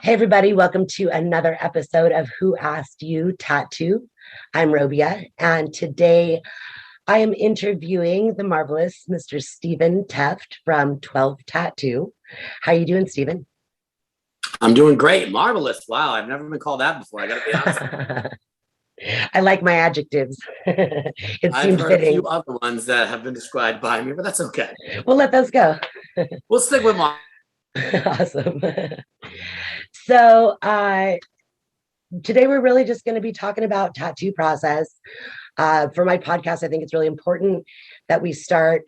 Hey, everybody, welcome to another episode of Who Asked You Tattoo. I'm Robia, and today I am interviewing the marvelous Mr. Steven Tefft from 12 Tattoo. How you doing, Steven? I'm doing great. Marvelous. Wow. I've never been called that before. I got to be honest. I like my adjectives. It I've seemed heard a few fitting. other ones that have been described by me, but that's okay. We'll let those go. We'll stick with mine. Awesome. So, today we're really just going to be talking about tattoo process. For my podcast, I think it's really important that we start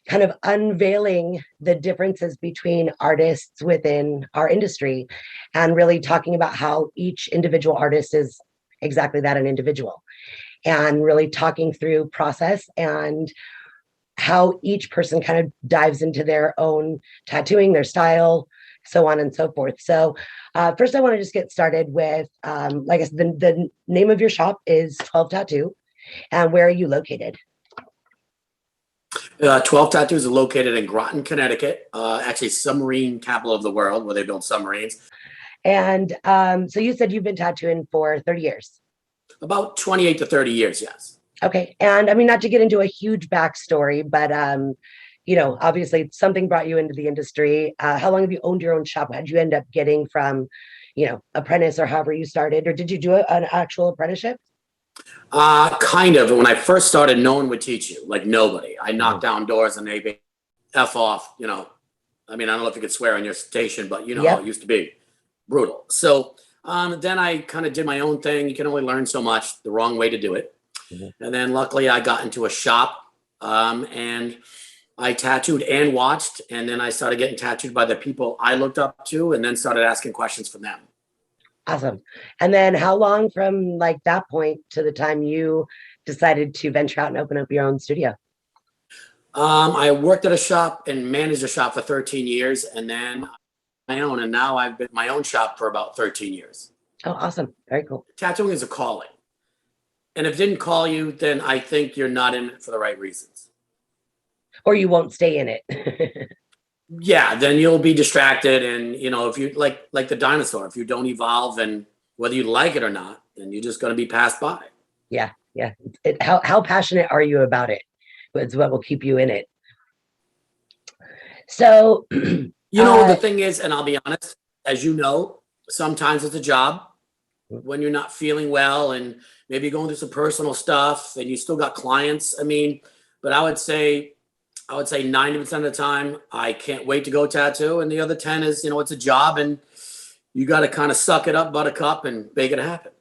kind of unveiling the differences between artists within our industry and really talking about how each individual artist is exactly that, an individual, and really talking through process and how each person kind of dives into their own tattooing, their style, so on and so forth. So first I want to just get started with, like I said, the name of your shop is 12 Tattoo. And where are you located? 12 Tattoos are located in Groton, Connecticut, actually submarine capital of the world where they build submarines. And so you said you've been tattooing for 30 years. About 28 to 30 years, yes. Okay. And I mean, not to get into a huge backstory, but obviously something brought you into the industry. How long have you owned your own shop? How did you end up getting from, apprentice or however you started? Or did you do an actual apprenticeship? Kind of. When I first started, no one would teach you, like nobody. I knocked down doors and they F off, I mean, I don't know if you could swear on your station, but how it used to be brutal. So then I kind of did my own thing. You can only learn so much, the wrong way to do it. And then luckily I got into a shop and I tattooed and watched. And then I started getting tattooed by the people I looked up to and then started asking questions from them. Awesome. And then how long from like that point to the time you decided to venture out and open up your own studio? I worked at a shop and managed a shop for 13 years and then my own. And now I've been my own shop for about 13 years. Oh, awesome. Very cool. Tattooing is a calling. And if it didn't call you, then I think you're not in it for the right reasons. Or you won't stay in it. Yeah, then you'll be distracted. And, if you like the dinosaur, if you don't evolve and whether you like it or not, then you're just going to be passed by. Yeah. Yeah. How passionate are you about it? It's what will keep you in it. So, the thing is, and I'll be honest, as you know, sometimes it's a job when you're not feeling well and maybe going through some personal stuff and you still got clients. I mean, but I would say 90% of the time, I can't wait to go tattoo. And the other 10 is, it's a job and you got to kind of suck it up, buttercup, and make it happen.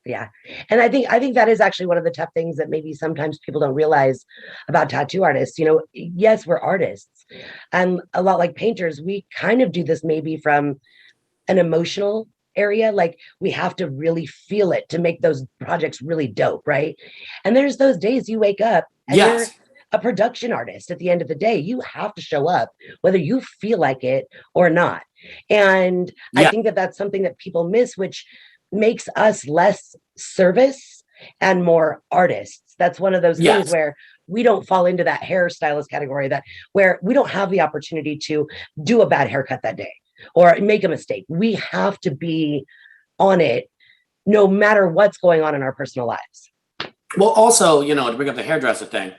Yeah. And I think that is actually one of the tough things that maybe sometimes people don't realize about tattoo artists. Yes, we're artists. And a lot like painters, we kind of do this maybe from an emotional area. Like we have to really feel it to make those projects really dope, right? And there's those days you wake up and you're a production artist. At the end of the day, you have to show up whether you feel like it or not. And I think that that's something that people miss, which makes us less service and more artists. That's one of those things where we don't fall into that hairstylist category, that where we don't have the opportunity to do a bad haircut that day or make a mistake. We have to be on it no matter what's going on in our personal lives. Well, also, to bring up the hairdresser thing,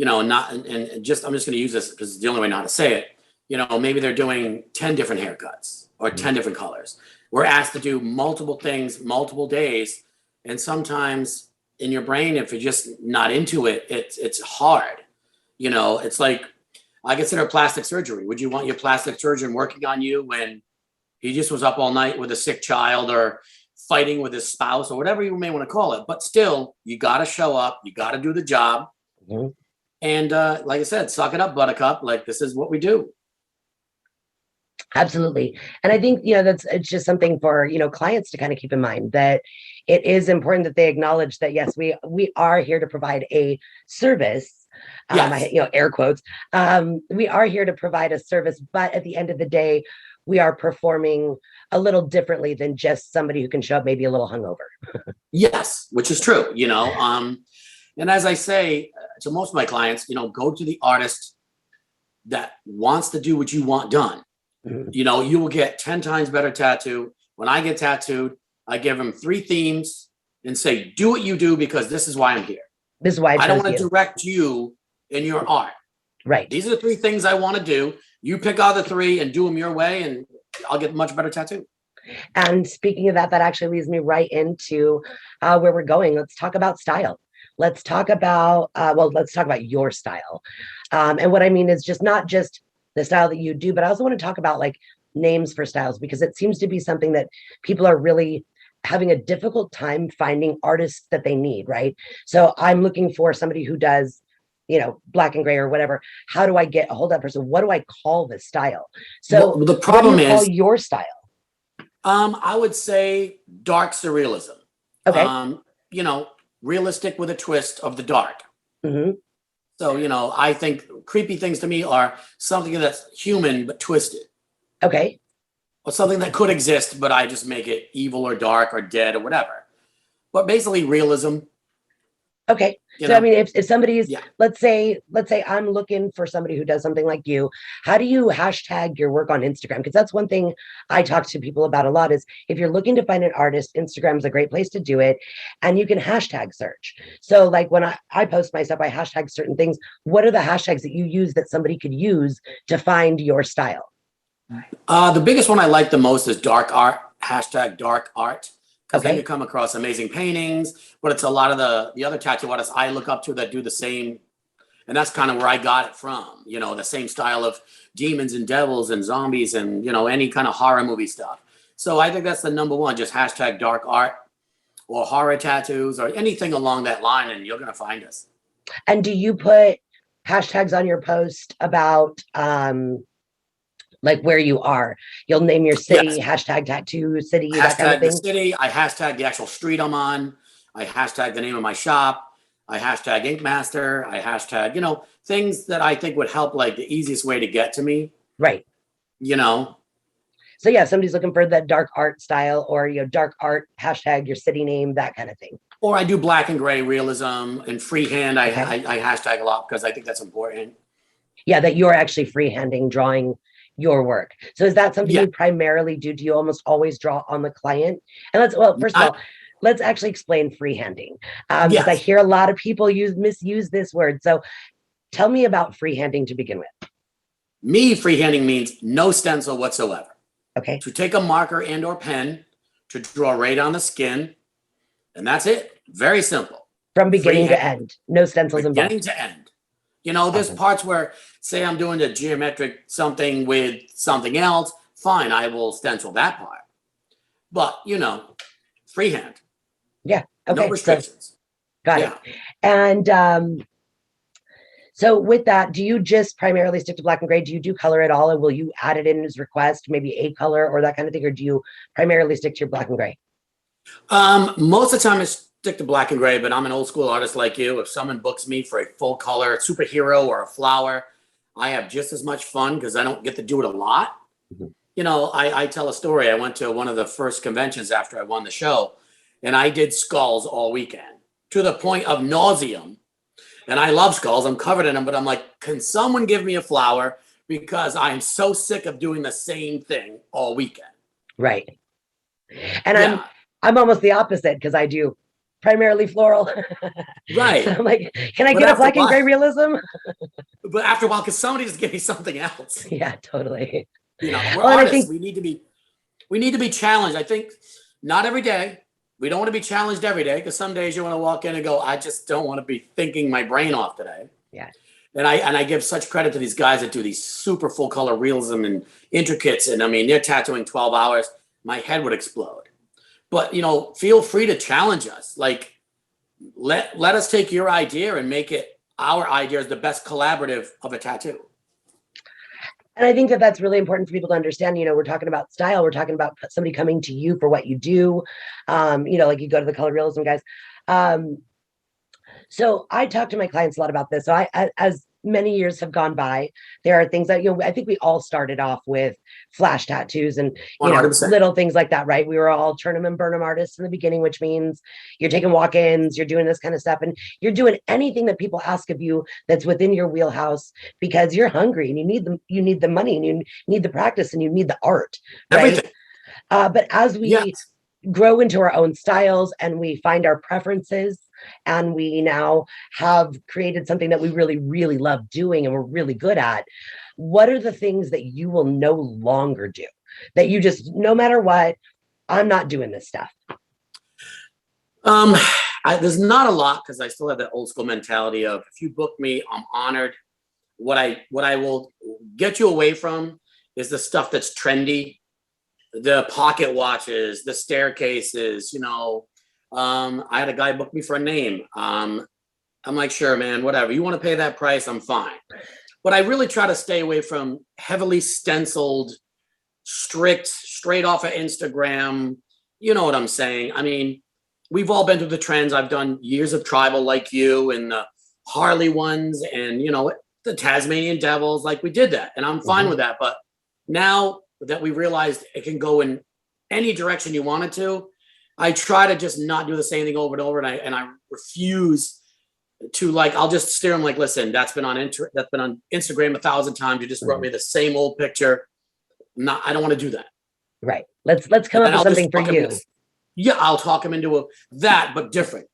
I'm just going to use this because it's the only way I know how to say it. Maybe they're doing 10 different haircuts or 10 different colors. We're asked to do multiple things, multiple days. And sometimes in your brain, if you're just not into it, it's hard. It's like, I consider plastic surgery. Would you want your plastic surgeon working on you when he just was up all night with a sick child or fighting with his spouse or whatever you may want to call it? But still, you got to show up. You got to do the job. Mm-hmm. And like I said, suck it up, buttercup. Like, this is what we do. Absolutely. And I think, it's just something for, clients to kind of keep in mind, that it is important that they acknowledge that, yes, we are here to provide a service. Air quotes. We are here to provide a service, but at the end of the day, we are performing a little differently than just somebody who can show up maybe a little hungover. Yes, which is true, and as I say to most of my clients, go to the artist that wants to do what you want done. Mhm. You will get 10 times better tattoo. When I get tattooed, I give them 3 themes and say, do what you do because this is why I'm here. This is why I I don't chose want to you. direct you in your art. Right. These are the 3 things I want to do. You pick out the 3 and do them your way, and I'll get much better tattoo. And speaking of that, that actually leads me right into where we're going. Let's talk about style. Let's talk about, let's talk about your style. And what I mean is just not just the style that you do, but I also want to talk about like names for styles, because it seems to be something that people are really having a difficult time finding artists that they need, right? So I'm looking for somebody who does, black and gray or whatever. How do I get a hold of that person? What do I call this style? So Well, the what do problem you call is, your style? I would say dark surrealism. Okay. You know, realistic with a twist of the dark. Hmm. So, I think creepy things to me are something that's human but twisted, Okay. or something that could exist, but I just make it evil or dark or dead or whatever. But basically, realism. Okay. You So I know, mean, if somebody's, yeah. let's say I'm looking for somebody who does something like you, how do you hashtag your work on Instagram? Because that's one thing I talk to people about a lot is if you're looking to find an artist, Instagram is a great place to do it. And you can hashtag search. So like when I post my stuff, I hashtag certain things. What are the hashtags that you use that somebody could use to find your style? The biggest one I like the most is dark art, hashtag dark art. Because then you Okay. come across amazing paintings, but it's a lot of the other tattoo artists I look up to that do the same. And that's kind of where I got it from, the same style of demons and devils and zombies and, any kind of horror movie stuff. So I think that's the number one, just hashtag dark art or horror tattoos or anything along that line, and you're going to find us. And do you put hashtags on your post about like where you are? You'll name your city, Yes. hashtag tattoo city, that kind of Hashtag the thing. city. I hashtag the actual street I'm on. I hashtag the name of my shop. I hashtag InkMaster. I hashtag, things that I think would help, like the easiest way to get to me, Right. you know. So yeah, if somebody's looking for that dark art style or dark art, hashtag your city name, that kind of thing. Or I do black and gray realism and freehand. Okay. I hashtag a lot because I think that's important. Yeah, that you're actually freehanding drawing your work. So is that something Yeah. you primarily do? Do you almost always draw on the client? And well, first of all, let's actually explain freehanding. Because I hear a lot of people misuse this word. So tell me about freehanding to begin with. Me, freehanding means no stencil whatsoever. Okay. To take a marker and or pen to draw right on the skin, and that's it. Very simple. From beginning to end, no stencils involved. Beginning to end. There's parts where, say I'm doing a geometric something with something else, fine, I will stencil that part. But, freehand. Yeah. Okay. No restrictions. So, got it. And so with that, do you just primarily stick to black and gray? Do you do color at all? And will you add it in as request, maybe a color or that kind of thing? Or do you primarily stick to your black and gray? Most of the time I stick to black and gray, but I'm an old school artist like you. If someone books me for a full color superhero or a flower, I have just as much fun because I don't get to do it a lot. Mm-hmm. I tell a story. I went to one of the first conventions after I won the show, and I did skulls all weekend to the point of nauseum. And I love skulls. I'm covered in them, but I'm like, can someone give me a flower? Because I'm so sick of doing the same thing all weekend. Right. And I'm almost the opposite because I do primarily floral. Right. So I'm like, can I get a black and gray realism? But after a while, because somebody just give me something else. Yeah, totally. We're artists. We need to be challenged. I think not every day. We don't want to be challenged every day because some days you want to walk in and go, I just don't want to be thinking my brain off today. Yeah. And I give such credit to these guys that do these super full color realism and intricates. And I mean, they're tattooing 12 hours. My head would explode. But, feel free to challenge us. Like, let us take your idea and make it our idea as the best collaborative of a tattoo. And I think that that's really important for people to understand. We're talking about style. We're talking about somebody coming to you for what you do. Like you go to the color realism guys. So I talk to my clients a lot about this. So as many years have gone by, there are things that, I think we all started off with flash tattoos and, 100%. little things like that, right? We were all turn them and burn them artists in the beginning, which means you're taking walk-ins, you're doing this kind of stuff, and you're doing anything that people ask of you that's within your wheelhouse because you're hungry and you need the money and you need the practice and you need the art, right? Everything. But as we Yes. grow into our own styles and we find our preferences and we now have created something that we really, really love doing and we're really good at, what are the things that you will no longer do? That you just, no matter what, I'm not doing this stuff. There's not a lot because I still have that old school mentality of if you book me, I'm honored. What I will get you away from is the stuff that's trendy, the pocket watches, the staircases. I had a guy book me for a name. I'm like, sure, man, whatever. You want to pay that price, I'm fine. But I really try to stay away from heavily stenciled, strict, straight off of Instagram. You know what I'm saying? I mean, we've all been through the trends. I've done years of tribal like you and the Harley ones and, the Tasmanian Devils. Like we did that and I'm fine with that. But now that we realized it can go in any direction you want it to, I try to just not do the same thing over and over. And I refuse to I'll just steer them like, listen, that's been on Instagram 1,000 times. You just wrote me the same old picture. I don't want to do that. Right. Let's come up with something for you. Yeah, I'll talk them into that, but different.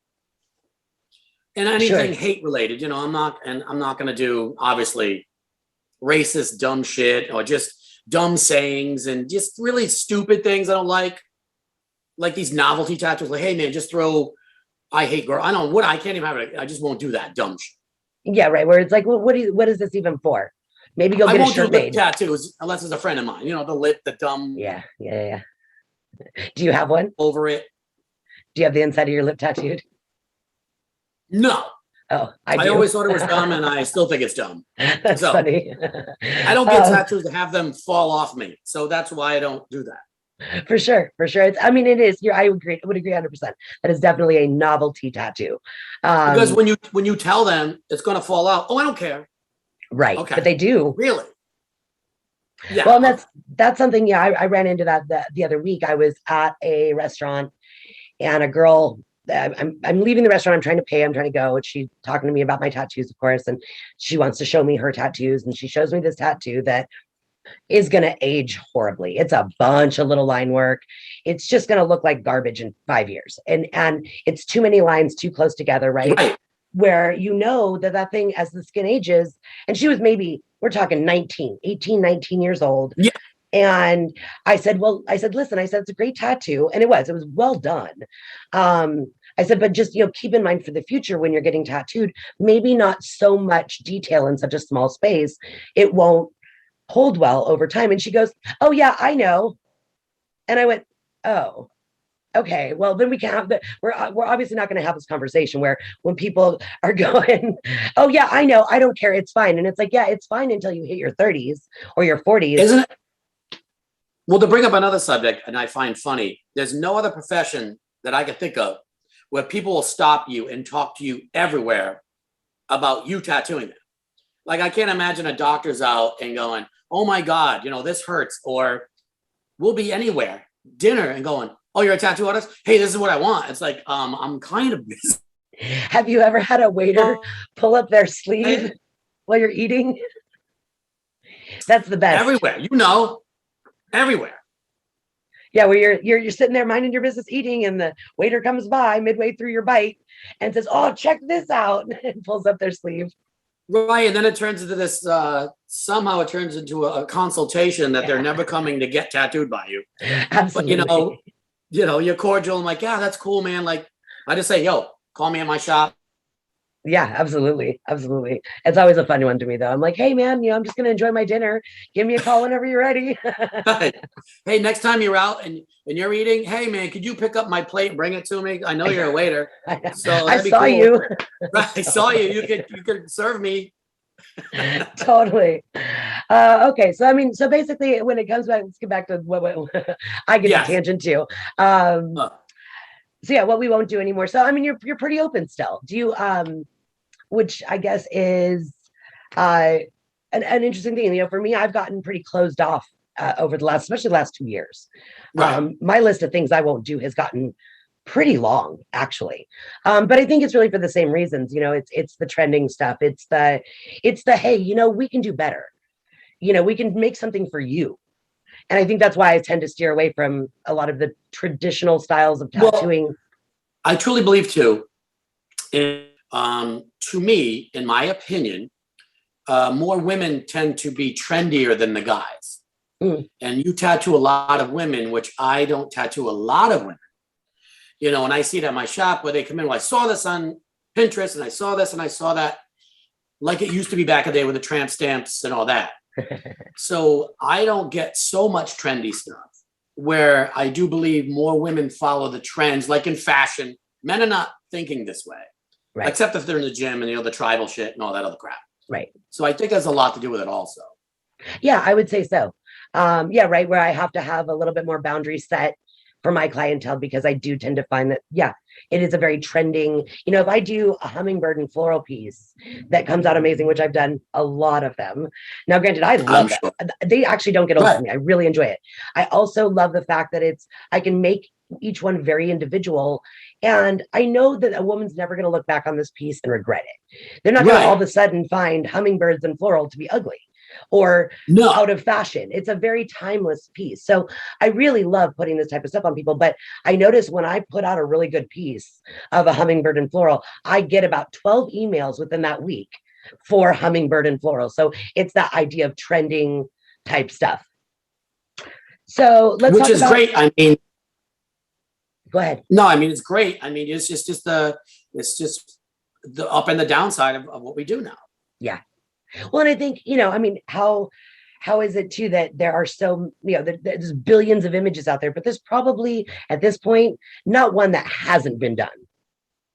And anything hate related, I'm not going to do obviously racist, dumb shit or just dumb sayings and just really stupid things I don't like these novelty tattoos. Like, hey man, just throw, I hate girl. I don't know what, I can't even have it. I just won't do that dumb shit. Yeah, right. Where it's like, well, what is this even for? Maybe you'll get a shirt made. Tattoos unless it's a friend of mine. The lip, the dumb. Yeah. Do you have one? Over it. Do you have the inside of your lip tattooed? No. Oh, I always thought it was dumb, and I still think it's dumb. That's funny. I don't get tattoos to have them fall off me, so that's why I don't do that. For sure. It is. I would agree 100%. That is definitely a novelty tattoo. Because when you tell them it's going to fall out, oh, I don't care. Right. Okay. But they do. Really? Yeah. Well, and that's something. Yeah, I ran into that the other week. I was at a restaurant, and a girl. I'm leaving the restaurant. I'm trying to pay. I'm trying to go. And she's talking to me about my tattoos, of course, and she wants to show me her tattoos. And she shows me this tattoo that is going to age horribly. It's a bunch of little line work. It's just going to look like garbage in 5 years. And it's too many lines too close together, right? Where that thing, as the skin ages, and she was maybe, we're talking 18, 19 years old. Yeah. And I said, listen, it's a great tattoo. And it was well done. I said, but just, keep in mind for the future, when you're getting tattooed, maybe not so much detail in such a small space. It won't hold well over time. And she goes, oh yeah, I know. And I went, oh, okay, well then we can have we're obviously not going to have this conversation where when people are going, oh yeah, I know, I don't care, it's fine. And it's like, yeah, it's fine until you hit your 30s or your 40s. Isn't it? Well, to bring up another subject, and I find funny, there's no other profession that I can think of where people will stop you and talk to you everywhere about you tattooing them. Like, I can't imagine a doctor's out and going, oh my God, this hurts. Or we'll be anywhere, dinner, and going, oh, you're a tattoo artist? Hey, this is what I want. It's like, I'm kind of busy. Have you ever had a waiter pull up their sleeve while you're eating? That's the best. Everywhere, everywhere. Yeah, where you're sitting there minding your business eating, and the waiter comes by midway through your bite and says, oh, check this out, and pulls up their sleeve. Right, and then it turns into this, somehow it turns into a consultation that they're never coming to get tattooed by you. Absolutely. But, you're cordial. I'm like, yeah, that's cool, man. Like, I just say, yo, call me at my shop. Yeah, absolutely. It's always a fun one to me, though. I'm like, hey, man, I'm just going to enjoy my dinner. Give me a call whenever you're ready. Hey, next time you're out and you're eating, hey, man, could you pick up my plate and bring it to me? I know you're a waiter. So I saw you. Right, I saw you. You could serve me. Totally. Okay. So basically, when it comes back, let's get back to what I get to tangent too. So yeah, what we won't do anymore. So, you're pretty open still. Do you, which I guess is, uh, an interesting thing, for me, I've gotten pretty closed off over the last, especially the last 2 years. Right. My list of things I won't do has gotten pretty long, actually. But I think it's really for the same reasons. It's the trending stuff. It's the hey, we can do better. We can make something for you. And I think that's why I tend to steer away from a lot of the traditional styles of tattooing. Well, I truly believe too. And, to me, in my opinion, more women tend to be trendier than the guys. Mm. And you tattoo a lot of women, which I don't tattoo a lot of women. And I see it at my shop where they come in. Well, I saw this on Pinterest and I saw this and I saw that, like it used to be back in the day with the tramp stamps and all that. So I don't get so much trendy stuff, where I do believe more women follow the trends, like in fashion. Men are not thinking this way, Right. except if they're in the gym and the tribal shit and all that other crap. Right. So I think there's a lot to do with it also. Yeah, I would say so. Yeah, right. Where I have to have a little bit more boundary set for my clientele, because I do tend to find that, yeah, it is a very trending, if I do a hummingbird and floral piece that comes out amazing, which I've done a lot of them. Now, granted, I love sure. them. They actually don't get old for me. I really enjoy it. I also love the fact that I can make each one very individual. And I know that a woman's never going to look back on this piece and regret it. They're not going to all of a sudden find hummingbirds and floral to be ugly or out of fashion. It's a very timeless piece. So I really love putting this type of stuff on people. But I notice when I put out a really good piece of a hummingbird and floral, I get about 12 emails within that week for hummingbird and floral. So it's that idea of trending type stuff. So let's Which is great. I mean, go ahead. No, I mean, it's great. I mean, it's just the up and the downside of what we do now. Yeah. Well, and I think, I mean, how is it too that there are so, there's billions of images out there, but there's probably at this point not one that hasn't been done.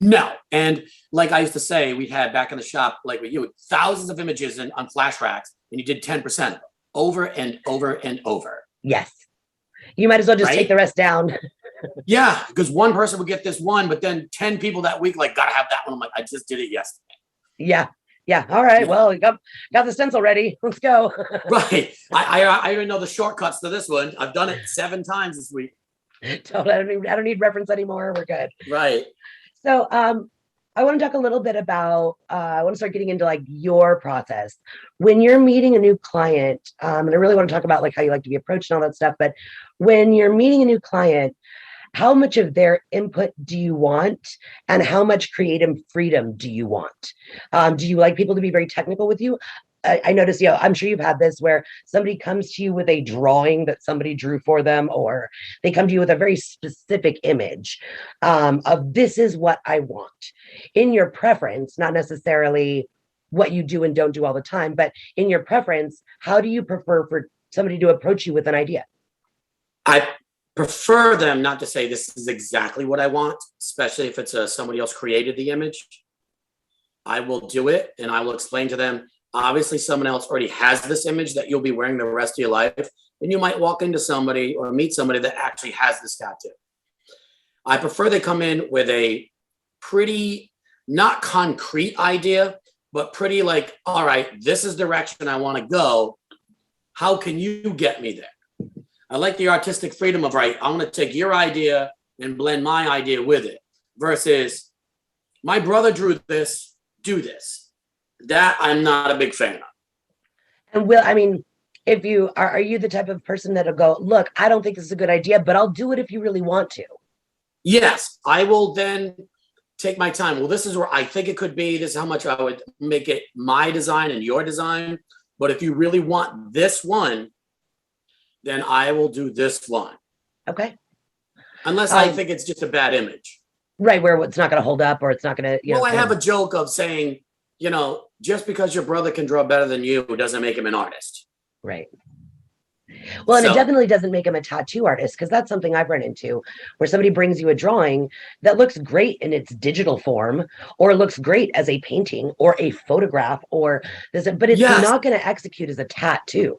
No. And like I used to say, we had back in the shop, like with you, thousands of images on flash racks, and you did 10% of them over and over and over. Yes. You might as well just take the rest down. Yeah, because one person would get this one, but then 10 people that week, like, gotta have that one. I'm like, I just did it yesterday. Yeah. Yeah. All right. Yeah. Well, we got the stencil ready. Let's go. Right. I even know the shortcuts to this one. I've done it 7 times this week. I don't need reference anymore. We're good. Right. So I want to talk a little bit about, I want to start getting into like your process. When you're meeting a new client, and I really want to talk about like how you like to be approached and all that stuff, but when you're meeting a new client, how much of their input do you want, and how much creative freedom do you want? Do you like people to be very technical with you? I notice, I'm sure you've had this where somebody comes to you with a drawing that somebody drew for them, or they come to you with a very specific image of this is what I want in your preference, not necessarily what you do and don't do all the time, but in your preference, how do you prefer for somebody to approach you with an idea? I prefer them not to say this is exactly what I want, especially if it's somebody else created the image. I will do it and I will explain to them, obviously someone else already has this image that you'll be wearing the rest of your life, and you might walk into somebody or meet somebody that actually has this tattoo. I prefer they come in with a pretty, not concrete idea, but pretty like, all right, this is the direction I want to go. How can you get me there? I like the artistic freedom of, right, I'm going to take your idea and blend my idea with it, versus my brother drew this, do this. That I'm not a big fan of. And if you are you the type of person that'll go, look, I don't think this is a good idea, but I'll do it if you really want to? Yes, I will then take my time. Well, this is where I think it could be. This is how much I would make it my design and your design. But if you really want this one, then I will do this one. Okay. Unless I think it's just a bad image. Right, where it's not going to hold up, or it's not going to, Well, I have a joke of saying, just because your brother can draw better than you doesn't make him an artist. Right. Well, and it definitely doesn't make him a tattoo artist, because that's something I've run into, where somebody brings you a drawing that looks great in its digital form, or looks great as a painting or a photograph, or this, but it's not going to execute as a tattoo.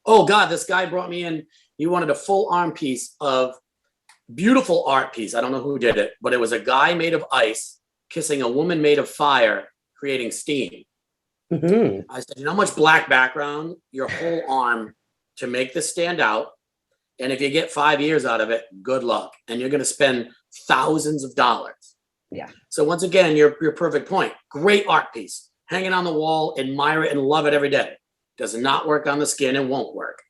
Oh God, this guy brought me in. He wanted a full arm piece of beautiful art piece. I don't know who did it, but it was a guy made of ice kissing a woman made of fire, creating steam. Mhm. I said, you know how much black background, your whole arm to make this stand out. And if you get 5 years out of it, good luck. And you're going to spend thousands of dollars. Yeah. So once again, your perfect point. Great art piece. Hang it on the wall, admire it, and love it every day. Does not work on the skin and won't work.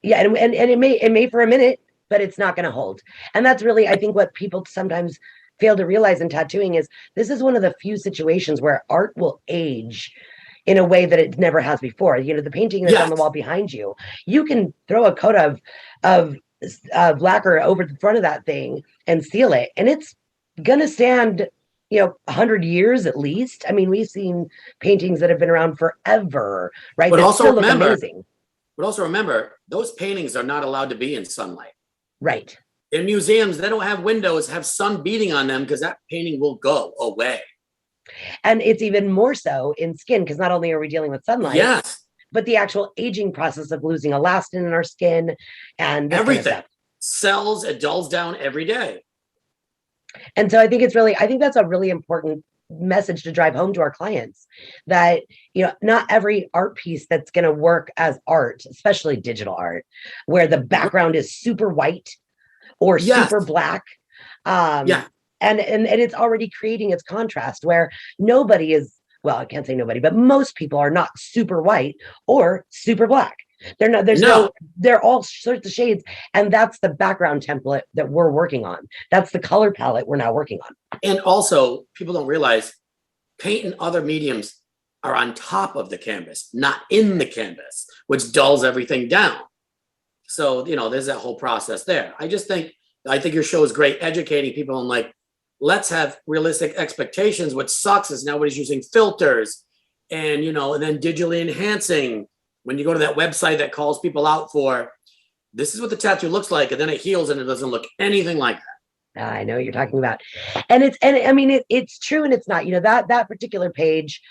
Yeah, and it may for a minute, but it's not going to hold. And that's really, I think, what people sometimes fail to realize in tattooing is this is one of the few situations where art will age in a way that it never has before. The painting that's on the wall behind you, you can throw a coat of lacquer over the front of that thing and seal it, and it's gonna stand 100 years at least. I mean, we've seen paintings that have been around forever, right? But That also still look remember, amazing. those paintings are not allowed to be in sunlight. Right. In museums, they don't have windows, have sun beating on them because that painting will go away. And it's even more so in skin because not only are we dealing with sunlight, yes, but the actual aging process of losing elastin in our skin and everything kind of cells, it dulls down every day. And so I think that's a really important message to drive home to our clients that, not every art piece that's going to work as art, especially digital art, where the background is super white or super black. And it's already creating its contrast where nobody is, well, I can't say nobody, but most people are not super white or super black. They're not, they're all sorts of shades. And that's the background template that we're working on. That's the color palette we're now working on. And also, people don't realize paint and other mediums are on top of the canvas, not in the canvas, which dulls everything down. So, there's that whole process there. I think your show is great educating people on let's have realistic expectations. What sucks is nobody's using filters and, and then digitally enhancing. When you go to that website that calls people out for, this is what the tattoo looks like, and then it heals and it doesn't look anything like that. I know what you're talking about. And it's true and it's not. That particular page,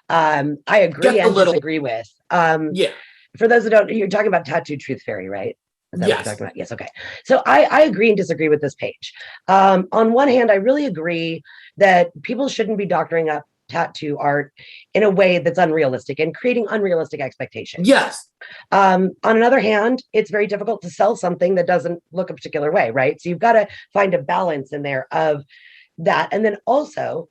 I agree and disagree with. For those that don't, you're talking about Tattoo Truth Fairy, right? Is that what you're talking about? Yes. Okay. So I agree and disagree with this page. On one hand, I really agree that people shouldn't be doctoring up tattoo art in a way that's unrealistic and creating unrealistic expectations. Yes. On another hand, it's very difficult to sell something that doesn't look a particular way, right? So you've got to find a balance in there of that. And then also,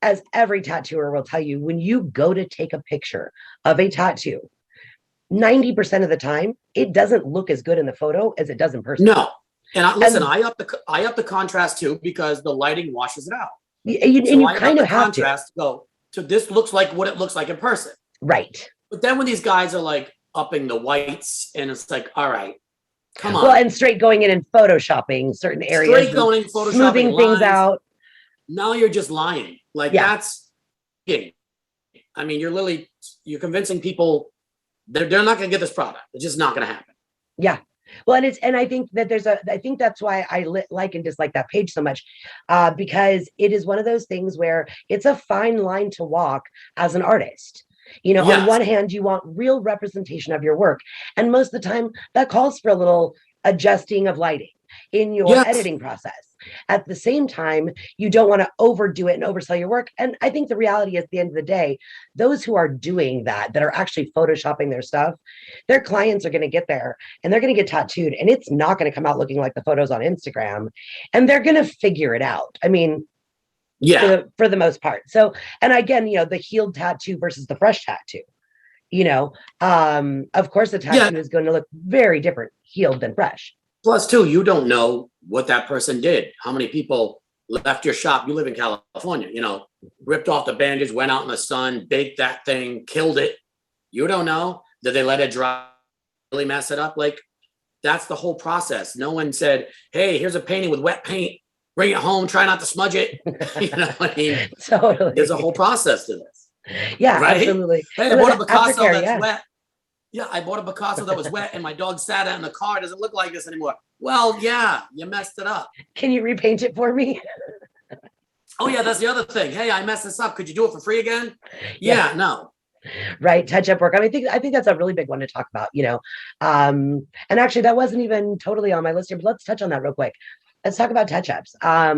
as every tattooer will tell you, when you go to take a picture of a tattoo, 90% of the time, it doesn't look as good in the photo as it does in person. No. And I up the contrast too, because the lighting washes it out. You kind of have to go to this looks like what it looks like in person. Right. But then when these guys are upping the whites and it's all right, come on. Well, and straight going in and photoshopping certain areas. Smoothing things out. Now you're just lying. That's, I mean, you're convincing people they're not going to get this product. It's just not going to happen. Yeah. Well, and I think that I think that's why I like and dislike that page so much, because it is one of those things where it's a fine line to walk as an artist. On one hand, you want real representation of your work. And most of the time that calls for a little adjusting of lighting in your editing process. At the same time, you don't want to overdo it and oversell your work. And I think the reality is, at the end of the day, those who are doing that are actually photoshopping their stuff, their clients are going to get there and they're going to get tattooed, and it's not going to come out looking like the photos on Instagram, and they're going to figure it out. I mean, for the most part. So, and again, the healed tattoo versus the fresh tattoo, of course, the tattoo is going to look very different healed than fresh. Plus, too, you don't know what that person did. How many people left your shop? You live in California, ripped off the bandage, went out in the sun, baked that thing, killed it. You don't know. Did they let it dry, really mess it up? That's the whole process. No one said, hey, here's a painting with wet paint. Bring it home. Try not to smudge it. I mean? Totally. There's a whole process to this. Yeah, right? Absolutely. Hey, I bought a Picasso that's wet. Yeah, I bought a Picasso that was wet and my dog sat out in the car. It doesn't look like this anymore. Well, yeah, you messed it up. Can you repaint it for me? Oh, yeah, that's the other thing. Hey, I messed this up. Could you do it for free again? Yeah, no. Right. Touch-up work. I mean, I think that's a really big one to talk about, and actually that wasn't even totally on my list here, but let's touch on that real quick. Let's talk about touch-ups. I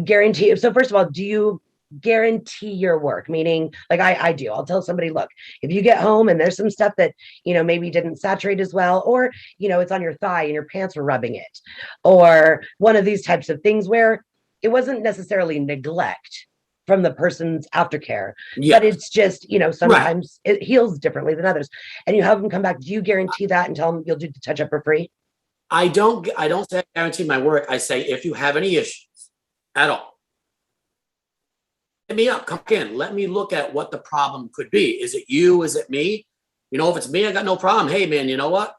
guarantee you. So first of all, do guarantee your work, meaning like I do. I'll tell somebody, look, if you get home and there's some stuff that, maybe didn't saturate as well, or, it's on your thigh and your pants were rubbing it, or one of these types of things where it wasn't necessarily neglect from the person's aftercare, but it's just, sometimes it heals differently than others, and you have them come back. Do you guarantee that and tell them you'll do the touch up for free? I don't say I guarantee my work. I say, if you have any issues at all, hit me up, come in, let me look at what the problem could be. Is it you? Is it me? If it's me, I got no problem. Hey man, you know what?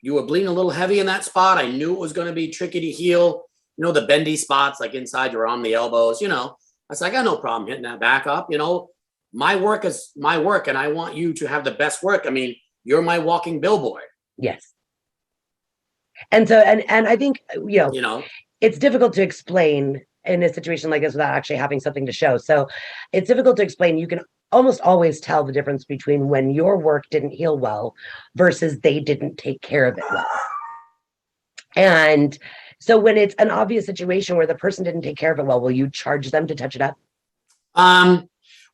You were bleeding a little heavy in that spot. I knew it was going to be tricky to heal. The bendy spots like inside your arm, the elbows, I said, I got no problem hitting that back up. My work is my work and I want you to have the best work. I mean, you're my walking billboard. Yes. And so, and I think, it's difficult to explain in a situation like this without actually having something to show. So it's difficult to explain. You can almost always tell the difference between when your work didn't heal well versus they didn't take care of it well. And so when it's an obvious situation where the person didn't take care of it well, will you charge them to touch it up?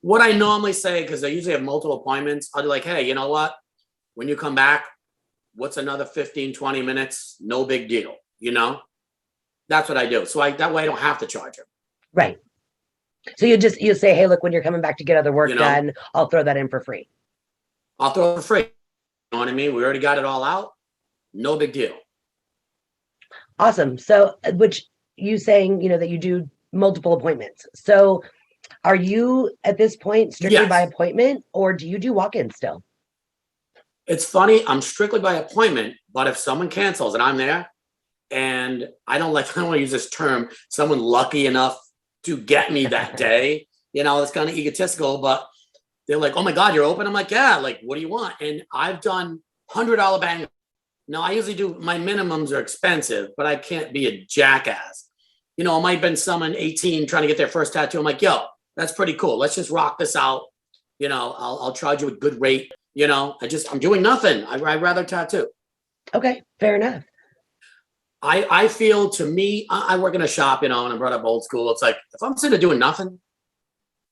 What I normally say, because I usually have multiple appointments, I'll be like, hey, you know what? When you come back, what's another 15, 20 minutes? No big deal, That's what I do. So that way I don't have to charge them. Right. So you say, hey, look, when you're coming back to get other work done, I'll throw that in for free. I'll throw it for free. You know what I mean? We already got it all out. No big deal. Awesome. So, which you saying, that you do multiple appointments. So are you at this point strictly by appointment, or do you do walk-ins still? It's funny. I'm strictly by appointment, but if someone cancels and I'm there, and I don't want to use this term, someone lucky enough to get me that day, it's kind of egotistical, but they're like, oh my God, you're open. I'm like, yeah, like, what do you want? And I've done $100 bang. Now I usually do, my minimums are expensive, but I can't be a jackass. It might have been someone 18 trying to get their first tattoo. I'm like, yo, that's pretty cool. Let's just rock this out. I'll charge you a good rate. I'm doing nothing. I'd rather tattoo. Okay. Fair enough. I feel, to me, I work in a shop, and I brought up old school. It's like, if I'm sitting there doing nothing,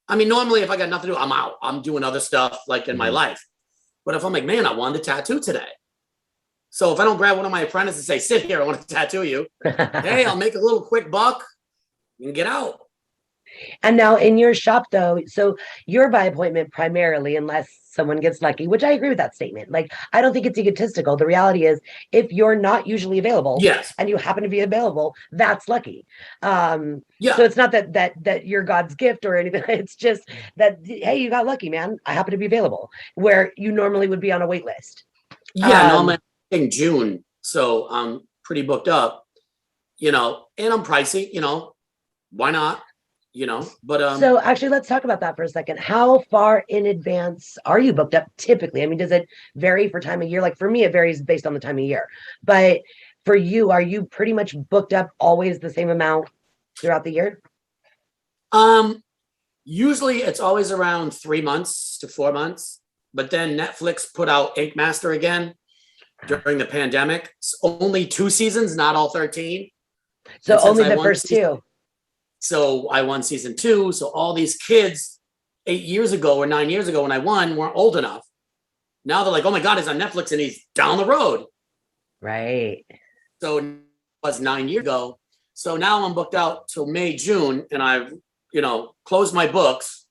I mean, normally if I got nothing to do, I'm out. I'm doing other stuff like in my life. But if I'm like, man, I wanted to tattoo today. So if I don't grab one of my apprentices and say, sit here, I want to tattoo you. Hey, I'll make a little quick buck and get out. And now in your shop though, so you're by appointment primarily, unless someone gets lucky, which I agree with that statement. Like, I don't think it's egotistical. The reality is, if you're not usually available, and you happen to be available, that's lucky. So it's not that you're God's gift or anything. It's just that, hey, you got lucky, man. I happen to be available where you normally would be on a wait list. Normally in June, so I'm pretty booked up, and I'm pricey, why not? But so actually, let's talk about that for a second. How far in advance are you booked up typically? I mean, does it vary for time of year? Like for me, it varies based on the time of year. But for you, are you pretty much booked up always the same amount throughout the year? Usually it's always around 3 months to 4 months. But then Netflix put out InkMaster again during the pandemic. It's only 2 seasons, not all 13. So only the first 2. So I won season 2. So all these kids 8 years ago or 9 years ago when I won weren't old enough. Now they're like, oh my God, he's on Netflix and he's down the road. Right. So it was 9 years ago. So now I'm booked out till May, June. And I've, closed my books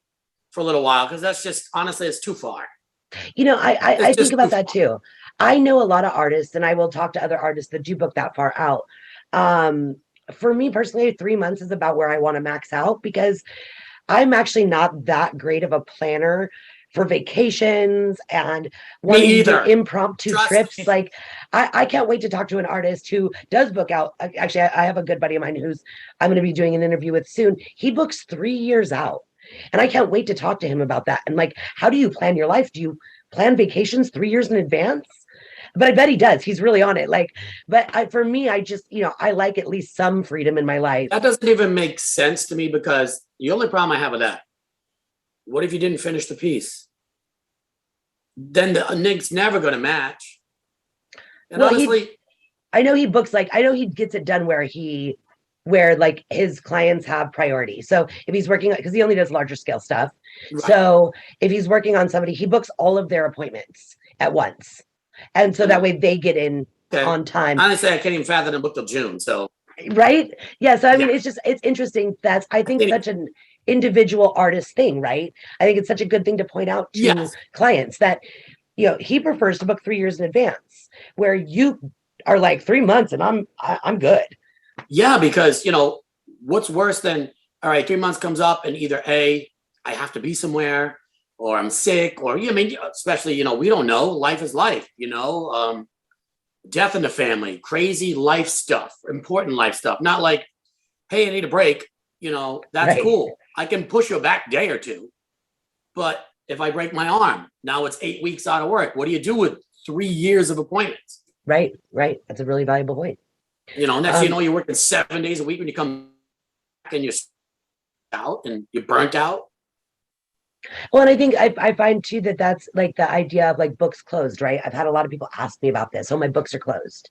for a little while because that's just, honestly, it's too far. I think about that too. I know a lot of artists, and I will talk to other artists that do book that far out. For me personally, 3 months is about where I want to max out, because I'm actually not that great of a planner for vacations and wanting to do impromptu trips. Like I can't wait to talk to an artist who does book out. Actually, I have a good buddy of mine who's I'm going to be doing an interview with soon. He books 3 years out. And I can't wait to talk to him about that. And like, how do you plan your life? Do you plan vacations 3 years in advance? But I bet he does. He's really on it. Like, but for me, I just, I like at least some freedom in my life. That doesn't even make sense to me, because the only problem I have with that, what if you didn't finish the piece? Then the nick's never going to match. And well, honestly, I know he books, like, I know he gets it done where he where like his clients have priority. So if he's working, because he only does larger scale stuff. Right. So if he's working on somebody, he books all of their appointments at once. And so that way they get in on time. Honestly, I can't even fathom them book till June. So right. Yeah. So I mean, it's interesting. That's I think such an individual artist thing, right? I think it's such a good thing to point out to clients that, you know, he prefers to book 3 years in advance, where you are like 3 months and I'm good. Yeah, because, you know, what's worse than, all right, 3 months comes up and either A, I have to be somewhere, or I'm sick, or, I mean, especially, you know, we don't know. Life is life, you know, death in the family, crazy life stuff, important life stuff. Not like, hey, I need a break. You know, that's cool. I can push you back a day or two. But if I break my arm, now it's 8 weeks out of work. What do you do with 3 years of appointments? Right. That's a really valuable point. You know, next thing you know, you're working 7 days a week when you come back and you're out and you're burnt out. Well, and I think I find too that that's like the idea of like books closed, right? I've had a lot of people ask me about this. Oh, my books are closed.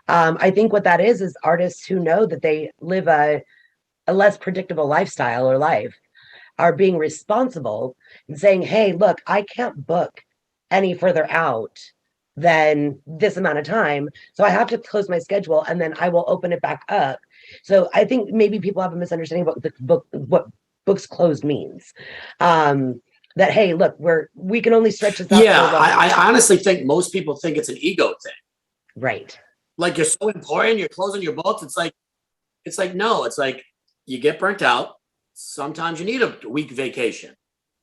I think what that is artists who know that they live a less predictable lifestyle or life are being responsible and saying, hey, look, I can't book any further out than this amount of time. So I have to close my schedule and then I will open it back up. So I think maybe people have a misunderstanding about what books closed means. That, hey, look, we can only stretch this out. Yeah, I honestly think most people think it's an ego thing. Right. Like you're so important, you're closing your books. It's like, no, it's like you get burnt out. Sometimes you need a week vacation.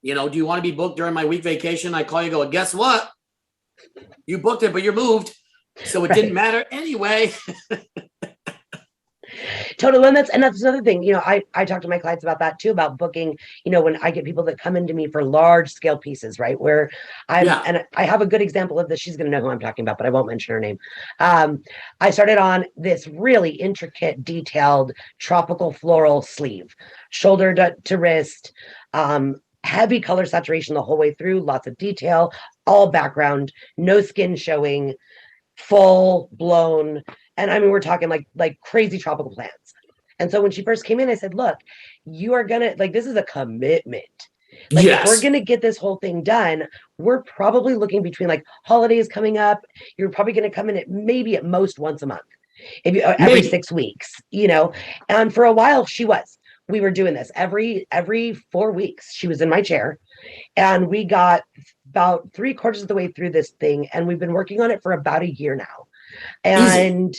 You know, do you want to be booked during my week vacation? I call you, go, guess what? You booked it, but you're moved. So it didn't matter anyway. Totally. And that's another thing, you know, I talk to my clients about that too, about booking, you know, when I get people that come into me for large scale pieces, right? Where and I have a good example of this. She's going to know who I'm talking about, but I won't mention her name. I started on this really intricate, detailed tropical floral sleeve, shoulder to wrist, heavy color saturation the whole way through, lots of detail, all background, no skin showing, full blown. And I mean, we're talking like crazy tropical plants. And so when she first came in, I said, look, you are going to like, this is a commitment. Like if we're going to get this whole thing done, we're probably looking between like holidays coming up. You're probably going to come in at most once a month, every 6 weeks, you know. And for a while we were doing this every 4 weeks. She was in my chair and we got about 3/4 of the way through this thing. And we've been working on it for about a year now. And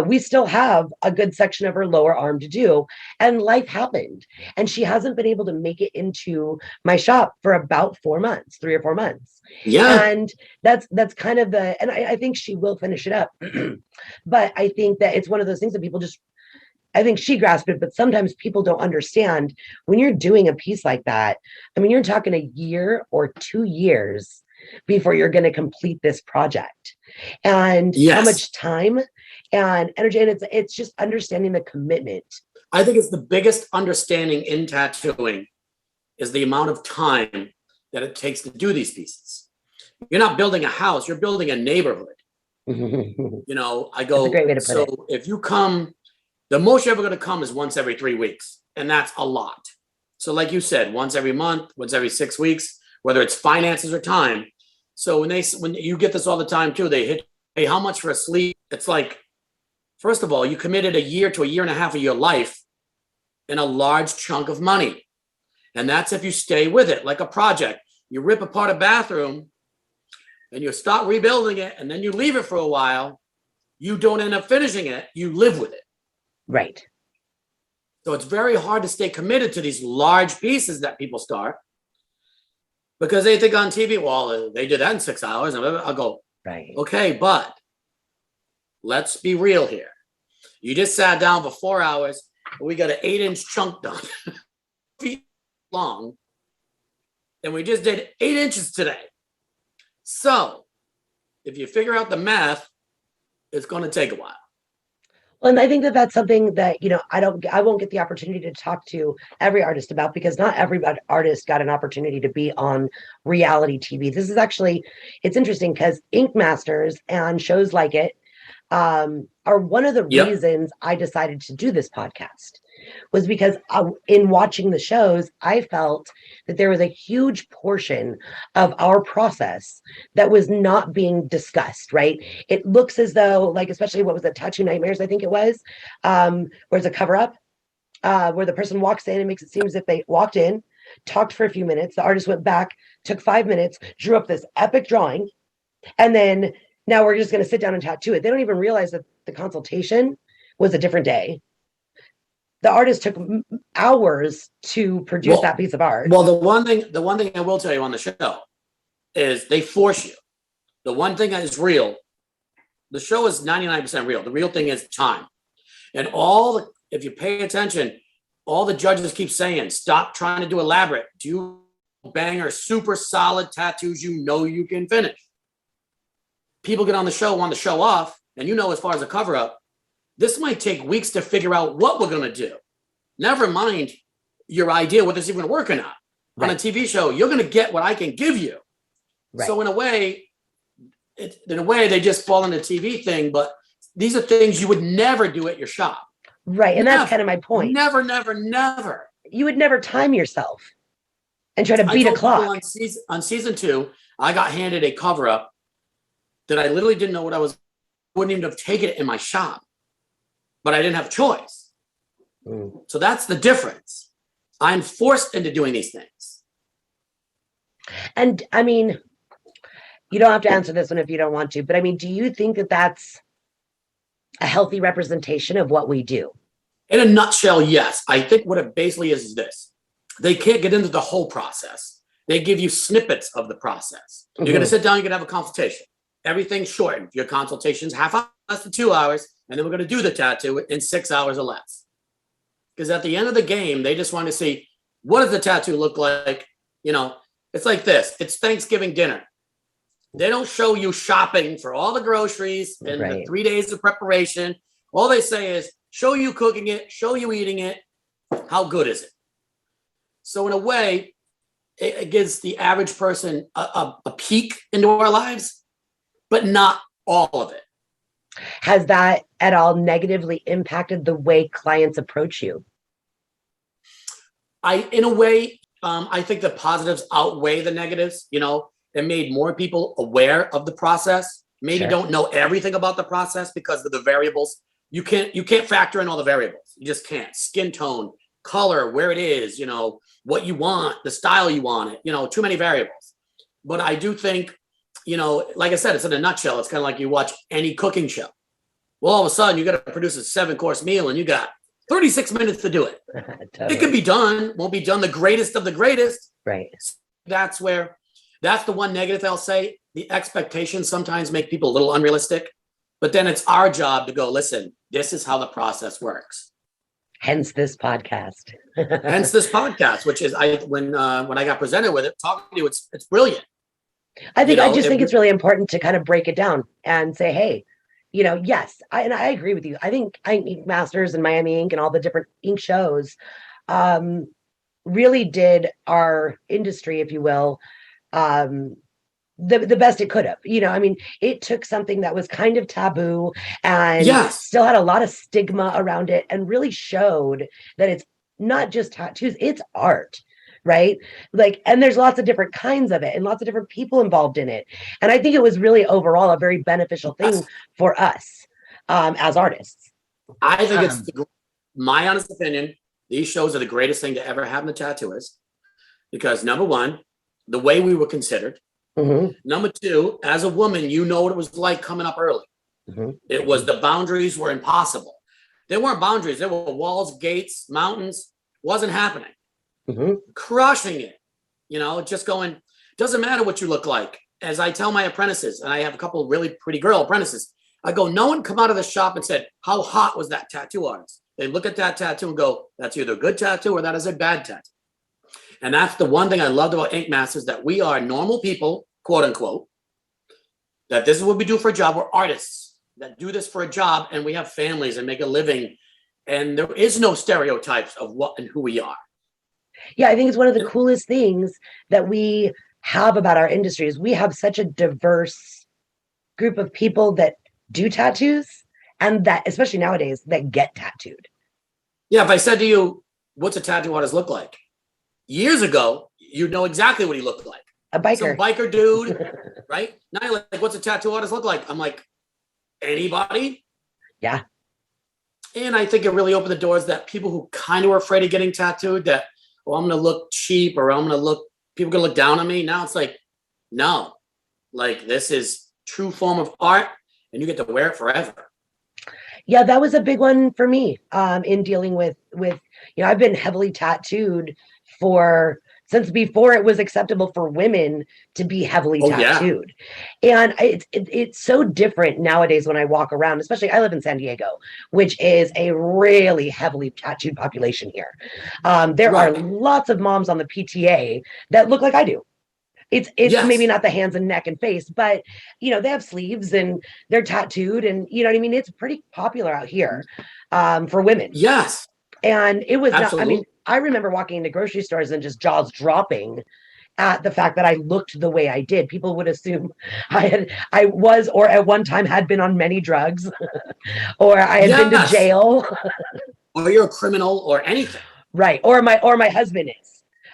we still have a good section of her lower arm to do. And life happened. And she hasn't been able to make it into my shop for about 4 months, 3 or 4 months. Yeah. And that's kind of and I think she will finish it up. But I think that it's one of those things that people I think she grasped it, but sometimes people don't understand when you're doing a piece like that. I mean, you're talking a year or 2 years before you're going to complete this project, and how much time and energy. And it's just understanding the commitment. I think it's the biggest understanding in tattooing is the amount of time that it takes to do these pieces. You're not building a house, you're building a neighborhood. You know, I go, so if you come, the most you're ever going to come is once every 3 weeks. And that's a lot. So like you said, once every month, once every 6 weeks, whether it's finances or time. So when you get this all the time too, they hit, hey, how much for a sleeve? It's like, first of all, you committed a year to a year and a half of your life in a large chunk of money. And that's if you stay with it, like a project. You rip apart a bathroom and you start rebuilding it and then you leave it for a while. You don't end up finishing it. You live with it. Right. So it's very hard to stay committed to these large pieces that people start because they think on TV, well, they did that in 6 hours. And I'll go, right. Okay, but let's be real here. You just sat down for 4 hours and we got an 8-inch chunk done, feet long. And we just did 8 inches today. So if you figure out the math, it's going to take a while. And I think that that's something that, you know, I won't get the opportunity to talk to every artist about because not every artist got an opportunity to be on reality TV. This is actually, it's interesting because InkMasters and shows like it are one of the reasons I decided to do this podcast was because in watching the shows, I felt that there was a huge portion of our process that was not being discussed, right? It looks as though, like, especially what was it, Tattoo Nightmares, I think it was, where it's a cover up, where the person walks in and makes it seem as if they walked in, talked for a few minutes, the artist went back, took 5 minutes, drew up this epic drawing, and then now we're just going to sit down and tattoo it. They don't even realize that the consultation was a different day. The artist took hours to produce that piece of art. Well, the one thing I will tell you on the show is they force you. The one thing that is real, the show is 99% real. The real thing is time. And if you pay attention, all the judges keep saying, stop trying to do elaborate. Do banger, super solid tattoos you can finish. People get on the show, want to show off, and as far as a cover up, this might take weeks to figure out what we're going to do. Never mind your idea whether it's even going to work or not. Right. On a TV show, you're going to get what I can give you. Right. So in a way, they just fall into the TV thing, but these are things you would never do at your shop. Right, and that's kind of my point. Never, never, never. You would never time yourself and try to beat a clock. On season 2, I got handed a cover up that I literally didn't know what wouldn't even have taken it in my shop, but I didn't have a choice. So that's the difference. I'm forced into doing these things. And I mean, you don't have to answer this one if you don't want to, but I mean, do you think that that's a healthy representation of what we do? In a nutshell, yes. I think what it basically is this. They can't get into the whole process. They give you snippets of the process. You're going to sit down, you're going to have a consultation. Everything's shortened. Your consultation's half hour, less than 2 hours, and then we're going to do the tattoo in 6 hours or less. Because at the end of the game, they just want to see, what does the tattoo look like? It's like this. It's Thanksgiving dinner. They don't show you shopping for all the groceries and the 3 days of preparation. All they say is, show you cooking it, show you eating it. How good is it? So in a way, it gives the average person a peek into our lives, but not all of it. Has that at all negatively impacted the way clients approach you? In a way, I think the positives outweigh the negatives. It made more people aware of the process. Maybe don't know everything about the process because of the variables. You can't factor in all the variables. You just can't. Skin tone, color, where it is, what you want, the style you want it, too many variables. But I do think, like I said, it's in a nutshell. It's kind of like you watch any cooking show. Well, all of a sudden you got to produce a 7-course meal and you got 36 minutes to do it. Totally. It can be done, won't be done the greatest of the greatest. Right. That's the one negative I'll say. The expectations sometimes make people a little unrealistic, but then it's our job to go, listen, this is how the process works. Hence this podcast. Which is when I got presented with it, talking to you, it's brilliant. I think it's really important to kind of break it down and say, hey, yes, I agree with you. I think InkMasters and Miami Ink and all the different ink shows really did our industry, if you will, the best it could have. It took something that was kind of taboo and still had a lot of stigma around it and really showed that it's not just tattoos, it's art. Right? And there's lots of different kinds of it and lots of different people involved in it. And I think it was really overall a very beneficial thing for us as artists. I think it's my honest opinion. These shows are the greatest thing to ever happen to tattooists because number one, the way we were considered. Mm-hmm. Number two, as a woman, what it was like coming up early. Mm-hmm. It was the boundaries were impossible. There weren't boundaries. There were walls, gates, mountains. Wasn't happening. Mm-hmm. Crushing it, just going, doesn't matter what you look like. As I tell my apprentices, and I have a couple of really pretty girl apprentices, I go, no one come out of the shop and said, how hot was that tattoo artist? They look at that tattoo and go, that's either a good tattoo or that is a bad tattoo. And that's the one thing I loved about InkMasters, that we are normal people, quote unquote, that this is what we do for a job. We're artists that do this for a job and we have families and make a living. And there is no stereotypes of what and who we are. Yeah, I think it's one of the coolest things that we have about our industry is we have such a diverse group of people that do tattoos and that, especially nowadays, that get tattooed. Yeah, if I said to you, what's a tattoo artist look like? Years ago, you'd know exactly what he looked like. A biker. Some biker dude, right? Now you're like, what's a tattoo artist look like? I'm like, anybody? Yeah. And I think it really opened the doors that people who kind of were afraid of getting tattooed, that, well, I'm going to look cheap or I'm going to look, people going to look down on me. Now it's like, no, like this is true form of art and you get to wear it forever. Yeah, that was a big one for me in dealing with, I've been heavily tattooed since before it was acceptable for women to be heavily tattooed. Yeah. And it's so different nowadays when I walk around, especially I live in San Diego, which is a really heavily tattooed population here. There are lots of moms on the PTA that look like I do. It's maybe not the hands and neck and face, but they have sleeves and they're tattooed and you know what I mean? It's pretty popular out here for women. Yes. And it was not, I mean, I remember walking into grocery stores and just jaws dropping at the fact that I looked the way I did. People would assume I was, or at one time had been on many drugs, or I had been to jail. Or you're a criminal or anything. Right. Or my husband is.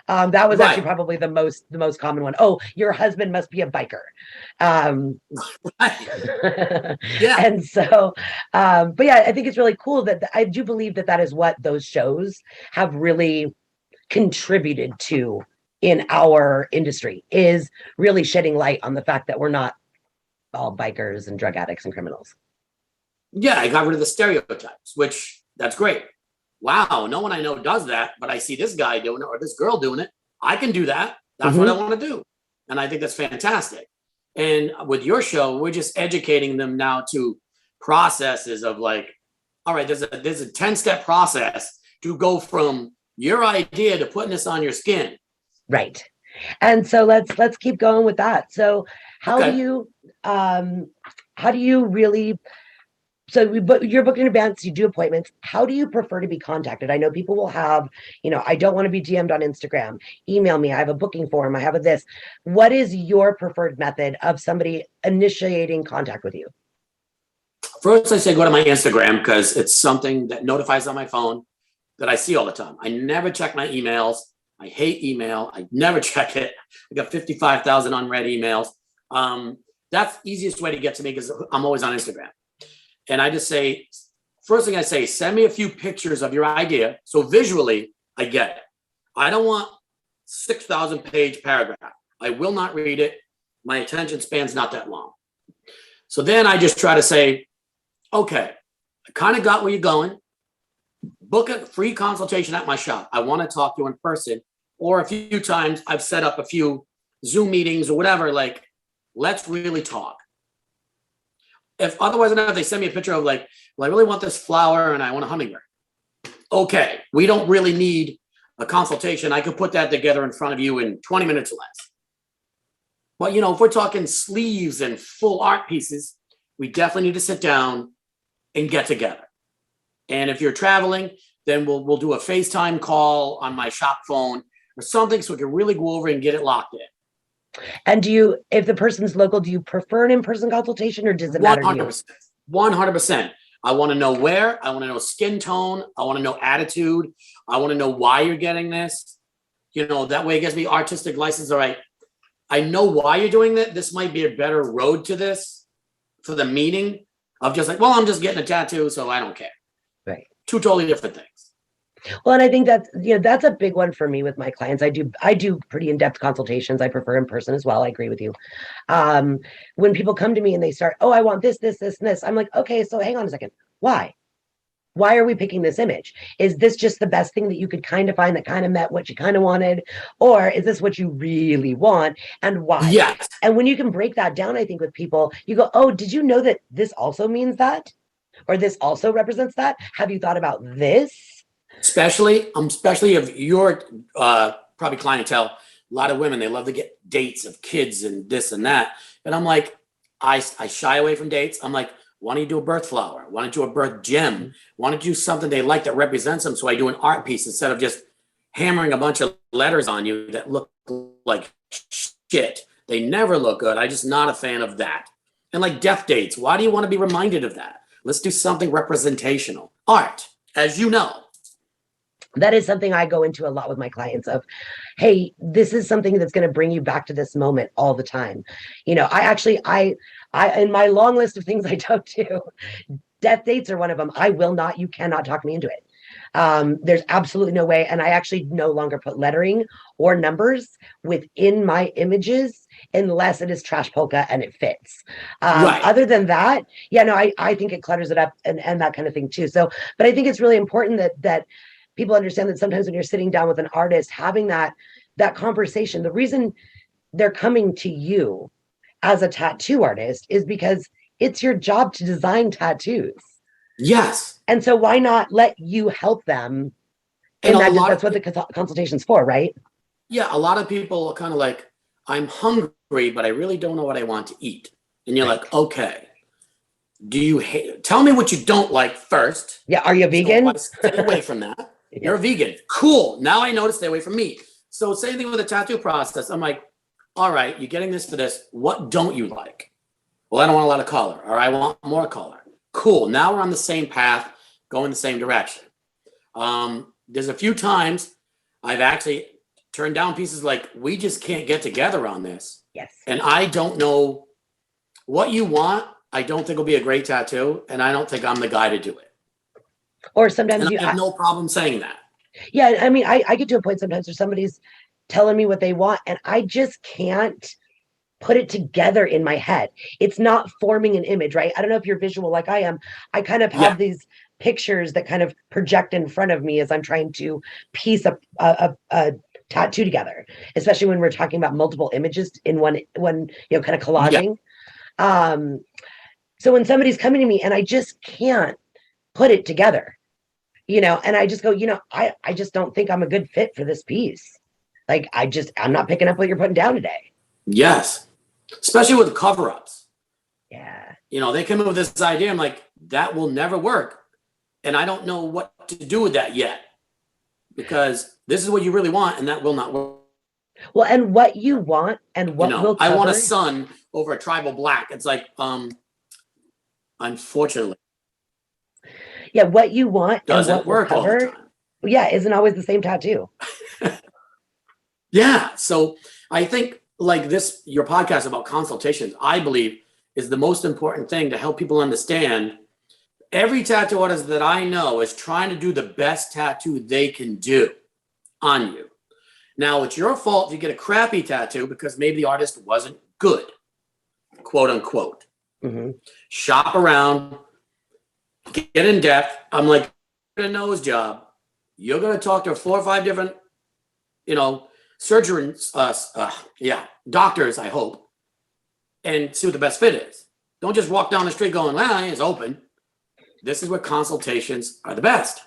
That was actually probably the most common one. Oh, your husband must be a biker. Yeah. And so, but yeah, I think it's really cool that I do believe that is what those shows have really contributed to in our industry, is really shedding light on the fact that we're not all bikers and drug addicts and criminals. Yeah, I got rid of the stereotypes, which that's great. Wow, no one I know does that, but I see this guy doing it or this girl doing it. I can do that. That's what I want to do. And I think that's fantastic. And with your show, we're just educating them now to processes of like, all right, there's a 10-step process to go from your idea to putting this on your skin. Right. And so let's keep going with that. So how do you really, so you're booked in advance, you do appointments. How do you prefer to be contacted? I know people will have, I don't want to be DM'd on Instagram. Email me. I have a booking form. I have this. What is your preferred method of somebody initiating contact with you? First, I say go to my Instagram because it's something that notifies on my phone that I see all the time. I never check my emails. I hate email. I never check it. I got 55,000 unread emails. That's the easiest way to get to me because I'm always on Instagram. And I just say, first thing I say, send me a few pictures of your idea. So visually, I get it. I don't want 6,000 page paragraph. I will not read it. My attention span's not that long. So then I just try to say, okay, I kind of got where you're going. Book a free consultation at my shop. I want to talk to you in person. Or a few times I've set up a few Zoom meetings or whatever, like, let's really talk. If otherwise enough, they send me a picture of like, well, I really want this flower and I want a hummingbird. Okay, we don't really need a consultation. I could put that together in front of you in 20 minutes or less. But, if we're talking sleeves and full art pieces, we definitely need to sit down and get together. And if you're traveling, then we'll do a FaceTime call on my shop phone or something so we can really go over and get it locked in. And if the person's local, do you prefer an in-person consultation or does it matter to you? 100%. I want to know where. I want to know skin tone. I want to know attitude. I want to know why you're getting this. That way it gives me artistic license. All right, I know why you're doing that. This might be a better road to this for the meeting of just like, well, I'm just getting a tattoo, so I don't care. Right. Two totally different things. Well, and I think that's a big one for me with my clients. I do pretty in-depth consultations. I prefer in person as well. I agree with you. When people come to me and they start, oh, I want this, this, this, and this. I'm like, okay, so hang on a second. Why? Why are we picking this image? Is this just the best thing that you could kind of find that kind of met what you kind of wanted? Or is this what you really want and why? Yes. And when you can break that down, I think with people, you go, oh, did you know that this also means that? Or this also represents that? Have you thought about this? Especially if you're probably clientele, a lot of women, they love to get dates of kids and this and that. And I'm like, I shy away from dates. I'm like, why don't you do a birth flower? Why don't you do a birth gem? Why don't you do something they like that represents them? So I do an art piece instead of just hammering a bunch of letters on you that look like shit. They never look good. I'm just not a fan of that. And like death dates, why do you want to be reminded of that? Let's do something representational. Art, as you know. That is something I go into a lot with my clients of, hey, this is something that's going to bring you back to this moment all the time. I in my long list of things I don't do, death dates are one of them. You cannot talk me into it. There's absolutely no way. And I actually no longer put lettering or numbers within my images unless it is trash polka and it fits. Right. Other than that, yeah, no, I think it clutters it up and that kind of thing too. So, but I think it's really important that people understand that sometimes when you're sitting down with an artist, having that conversation, the reason they're coming to you as a tattoo artist is because it's your job to design tattoos. Yes. And so why not let you help them? And that's what the consultation's for, right? Yeah, a lot of people are kind of like, I'm hungry, but I really don't know what I want to eat. And you're like, okay, tell me what you don't like first. Yeah, are you a vegan? So stay away from that. You're a vegan. Cool. Now I know to stay away from meat. So same thing with the tattoo process. I'm like, all right, you're getting this for this. What don't you like? Well, I don't want a lot of color, or I want more color. Cool. Now we're on the same path, going the same direction. There's a few times I've actually turned down pieces like, we just can't get together on this. Yes. And I don't know what you want. I don't think will be a great tattoo, and I don't think I'm the guy to do it. Or sometimes I have no problem saying that. Yeah, I mean, I get to a point sometimes where somebody's telling me what they want, and I just can't put it together in my head. It's not forming an image, right? I don't know if you're visual like I am. I kind of have these pictures that kind of project in front of me as I'm trying to piece a tattoo together, especially when we're talking about multiple images in one kind of collaging. Yeah. So when somebody's coming to me and I just can't put it together, and I just go, I just don't think I'm a good fit for this piece. Like, I'm not picking up what you're putting down today. Yes. Especially with cover-ups. Yeah. They come up with this idea. I'm like, that will never work. And I don't know what to do with that yet, because this is what you really want, and that will not work. Well, and what you want and what will cover. I want a sun over a tribal black. It's like, unfortunately. Yeah, what you want doesn't and what work will cover, all the time. Yeah, isn't always the same tattoo. Yeah. So I think like this, your podcast about consultations, I believe is the most important thing to help people understand. Every tattoo artist that I know is trying to do the best tattoo they can do on you. Now, it's your fault if you get a crappy tattoo because maybe the artist wasn't good, quote unquote. Mm-hmm. Shop around, get in depth. I'm like, a nose job. You're going to talk to 4 or 5 different, surgeons, doctors, I hope, and see what the best fit is. Don't just walk down the street going, well, it's open. This is where consultations are the best.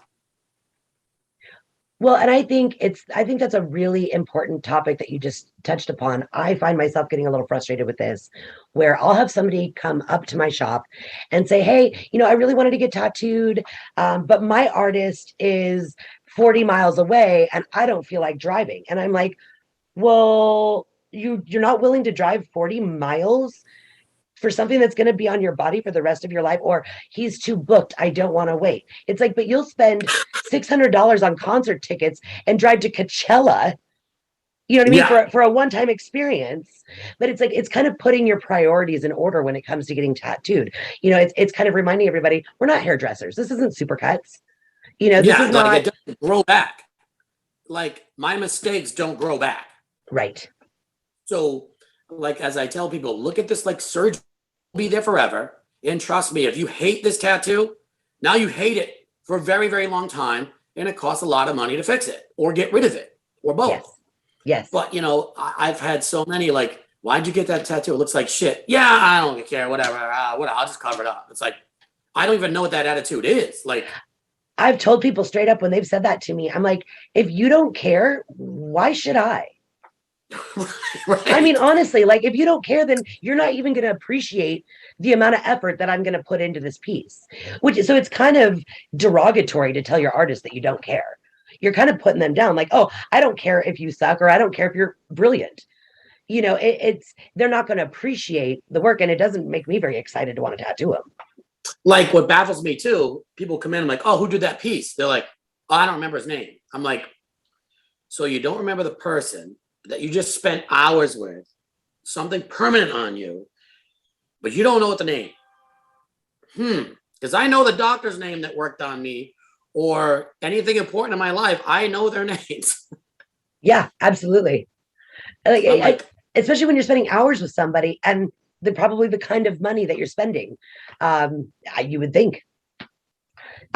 Well, and I think that's a really important topic that you just touched upon. I find myself getting a little frustrated with this, where I'll have somebody come up to my shop and say, hey, I really wanted to get tattooed, but my artist is 40 miles away and I don't feel like driving. And I'm like, well, you're not willing to drive 40 miles for something that's going to be on your body for the rest of your life, or he's too booked, I don't want to wait. It's like, but you'll spend $600 on concert tickets and drive to Coachella, you know what I mean, for a one-time experience. But it's like, it's kind of putting your priorities in order when it comes to getting tattooed. It's kind of reminding everybody, we're not hairdressers. This isn't Supercuts. This is not. It doesn't grow back. Like, my mistakes don't grow back. Right. So, like, as I tell people, look at this like surgery will be there forever. And trust me, if you hate this tattoo, now you hate it for a very, very long time. And it costs a lot of money to fix it or get rid of it or both. Yes. But, I've had so many like, why'd you get that tattoo? It looks like shit. Yeah, I don't care. Whatever. I'll just cover it up. It's like, I don't even know what that attitude is. Like, I've told people straight up when they've said that to me, I'm like, if you don't care, why should I? Right. I mean, honestly, like, if you don't care, then you're not even going to appreciate the amount of effort that I'm going to put into this piece. So it's kind of derogatory to tell your artist that you don't care. You're kind of putting them down like, oh, I don't care if you suck, or I don't care if you're brilliant. they're not going to appreciate the work, and it doesn't make me very excited to want to tattoo them. Like what baffles me too, people come in, I'm like, oh, who did that piece? They're like, oh, I don't remember his name. I'm like, so you don't remember the person that you just spent hours with, something permanent on you, but you don't know what the name. Because I know the doctor's name that worked on me, or anything important in my life, I know their names. Yeah, absolutely. Especially when you're spending hours with somebody and probably the kind of money that you're spending, you would think.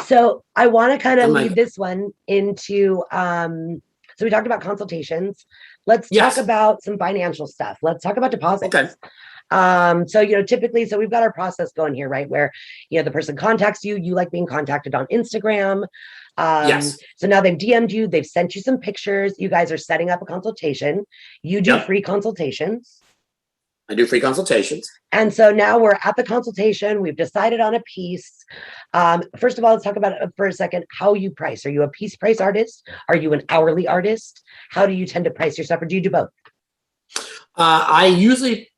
So I want to kind of lead this one into, so we talked about consultations. Let's talk about some financial stuff. Let's talk about deposits. Okay. So, typically, so we've got our process going here, right? Where, the person contacts you, you like being contacted on Instagram. Yes. So now they've DM'd you, they've sent you some pictures. You guys are setting up a consultation. You do free consultations. I do free consultations. And so now we're at the consultation. We've decided on a piece. First of all, let's talk about it for a second, how you price. Are you a piece price artist? Are you an hourly artist? How do you tend to price your stuff, or do you do both? I usually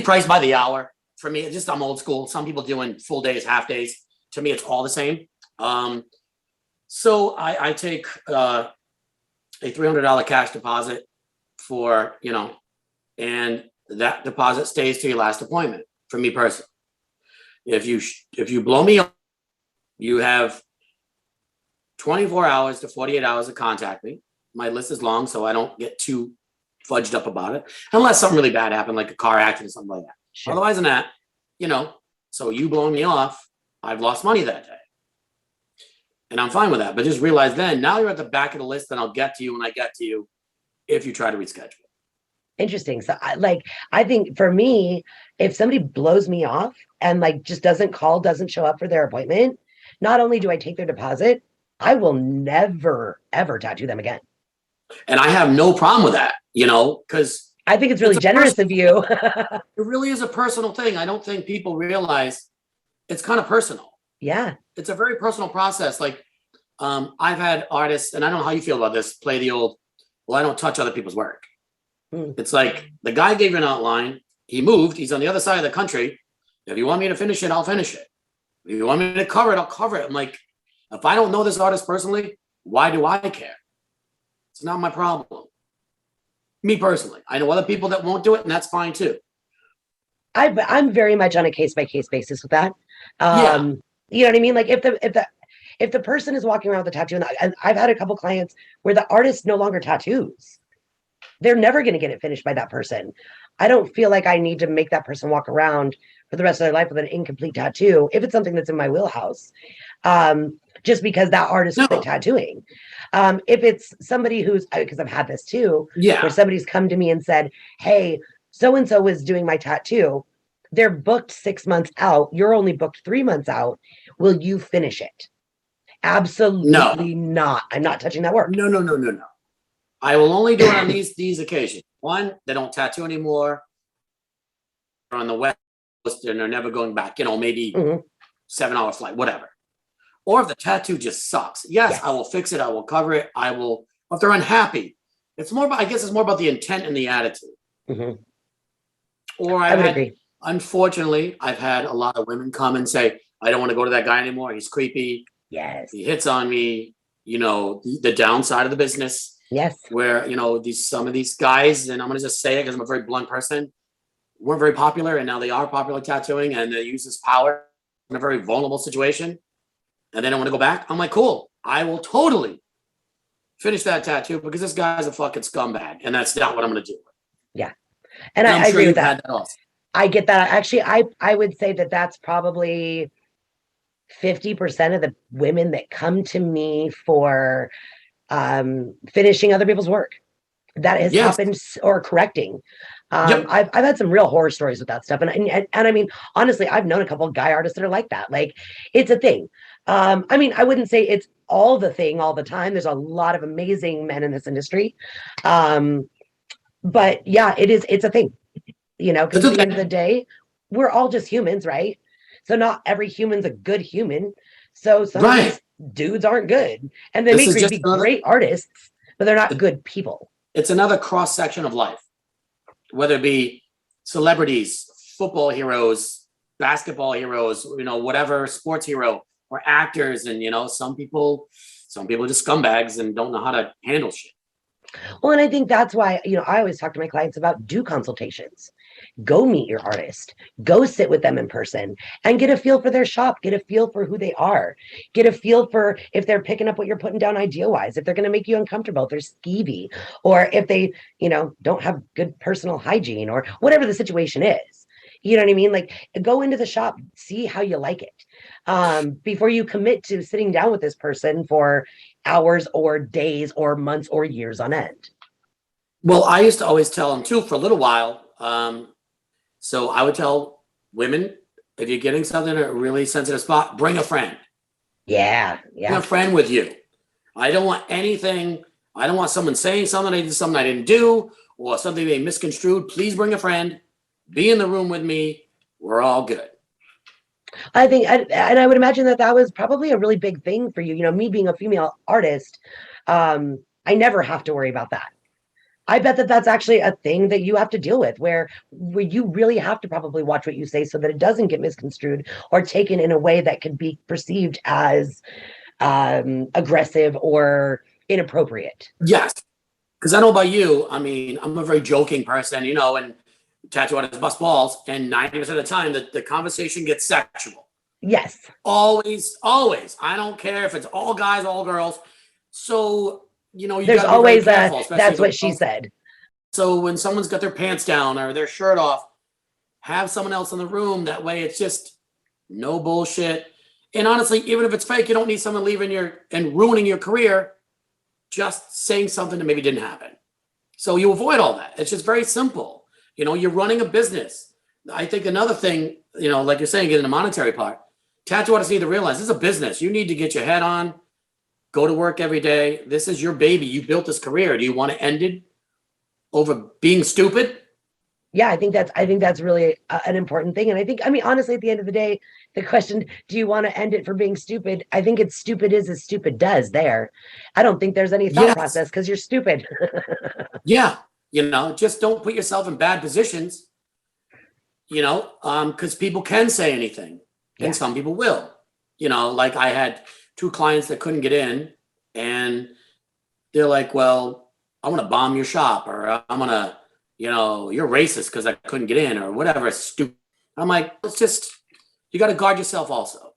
price by the hour. For me, I'm old school. Some people doing full days, half days. To me, it's all the same. So I take a $300 cash deposit for, and that deposit stays to your last appointment for me personally. If you blow me up, you have 24 hours to 48 hours to contact me. My list is long, so I don't get too fudged up about it, unless something really bad happened, like a car accident or something like that. Sure. Otherwise than that, so you blowing me off, I've lost money that day. And I'm fine with that. But just realize then, now you're at the back of the list, and I'll get to you when I get to you if you try to reschedule. Interesting. So I think for me, if somebody blows me off and just doesn't call, doesn't show up for their appointment, not only do I take their deposit, I will never, ever tattoo them again. And I have no problem with that, because I think it's really generous of you. It really is a personal thing. I don't think people realize it's kind of personal. Yeah. It's a very personal process. Like, I've had artists, and I don't know how you feel about this, play the old, well, I don't touch other people's work. It's like the guy gave you an outline. He moved. He's on the other side of the country. If you want me to finish it, I'll finish it. If you want me to cover it, I'll cover it. I'm like, if I don't know this artist personally, why do I care? It's not my problem. Me personally. I know other people that won't do it, and that's fine too. I'm very much on a case-by-case basis with that. Yeah. You know what I mean? Like if the person is walking around with a tattoo, and I've had a couple clients where the artist no longer tattoos. They're never going to get it finished by that person. I don't feel like I need to make that person walk around for the rest of their life with an incomplete tattoo if it's something that's in my wheelhouse, just because that artist quit tattooing. If it's somebody who's, because I've had this too, where somebody's come to me and said, hey, so-and-so is doing my tattoo. They're booked 6 months out. You're only booked 3 months out. Will you finish it? Absolutely not. I'm not touching that work. No. I will only do it on these occasions. One, they don't tattoo anymore. They're on the West Coast and they're never going back, maybe 7-hour flight, whatever. Or if the tattoo just sucks. Yes, I will fix it. I will cover it. I will, if they're unhappy. It's more about, I guess it's more about the intent and the attitude. Or I would agree. Unfortunately, I've had a lot of women come and say, I don't want to go to that guy anymore. He's creepy. Yes. He hits on me, the downside of the business. Yes. Where, some of these guys, and I'm going to just say it because I'm a very blunt person, weren't very popular, and now they are popular tattooing, and they use this power in a very vulnerable situation, and they don't want to go back. I'm like, cool. I will totally finish that tattoo because this guy's a fucking scumbag, and that's not what I'm going to do. Yeah. And I agree with that. I get that. Actually, I would say that that's probably 50% of the women that come to me for finishing other people's work that has happened, or correcting. I've had some real horror stories with that stuff. And I mean, honestly, I've known a couple of guy artists that are like that. Like, it's a thing. I mean, I wouldn't say it's all the thing all the time. There's a lot of amazing men in this industry. But yeah, it's a thing, because at the end of the day, we're all just humans, right? So not every human's a good human. So some of these dudes aren't good. And they make great artists, but they're not good people. It's another cross section of life. whether it be celebrities, football heroes, basketball heroes, whatever sports hero, or actors. And, some people are just scumbags and don't know how to handle shit. Well, and I think that's why, I always talk to my clients about do consultations. Go meet your artist, go sit with them in person and get a feel for their shop, get a feel for who they are, get a feel for if they're picking up what you're putting down idea wise, if they're going to make you uncomfortable, if they're skeevy, or if they, don't have good personal hygiene or whatever the situation is. You know what I mean? Like, go into the shop, see how you like it, before you commit to sitting down with this person for hours or days or months or years on end. Well, I used to always tell them too for a little while. So I would tell women, if you're getting something in a really sensitive spot, bring a friend. Yeah. Bring a friend with you. I don't want someone saying something I didn't do, or something they misconstrued. Please bring a friend. Be in the room with me. We're all good. I think, and I would imagine that was probably a really big thing for you. Me being a female artist, I never have to worry about that. I bet that's actually a thing that you have to deal with, where you really have to probably watch what you say so that it doesn't get misconstrued or taken in a way that could be perceived as aggressive or inappropriate. Yes, because I know about you. I mean, I'm a very joking person, and tattoo artists bust balls, and 90% of the time, the conversation gets sexual. Yes. Always. I don't care if it's all guys, all girls. So, there's always that's what she said. So when someone's got their pants down or their shirt off, have someone else in the room. That way it's just no bullshit. And honestly, even if it's fake, you don't need someone leaving and ruining your career, just saying something that maybe didn't happen. So you avoid all that. It's just very simple. You're running a business. I think another thing, like you're saying, getting the monetary part, tattoo artists need to realize this is a business. You need to get your head on, go to work every day. This is your baby. You built this career. Do you want to end it over being stupid? Yeah, I think that's really an important thing. And I think, honestly, at the end of the day, the question, do you want to end it for being stupid? I think it's stupid is as stupid does there. I don't think there's any thought process because you're stupid. Yeah. Just don't put yourself in bad positions, because people can say anything and some people will, like I had 2 clients that couldn't get in and they're like, well, I'm going to bomb your shop, or I'm going to, you're racist because I couldn't get in, or whatever. Stupid. I'm like, you got to guard yourself also.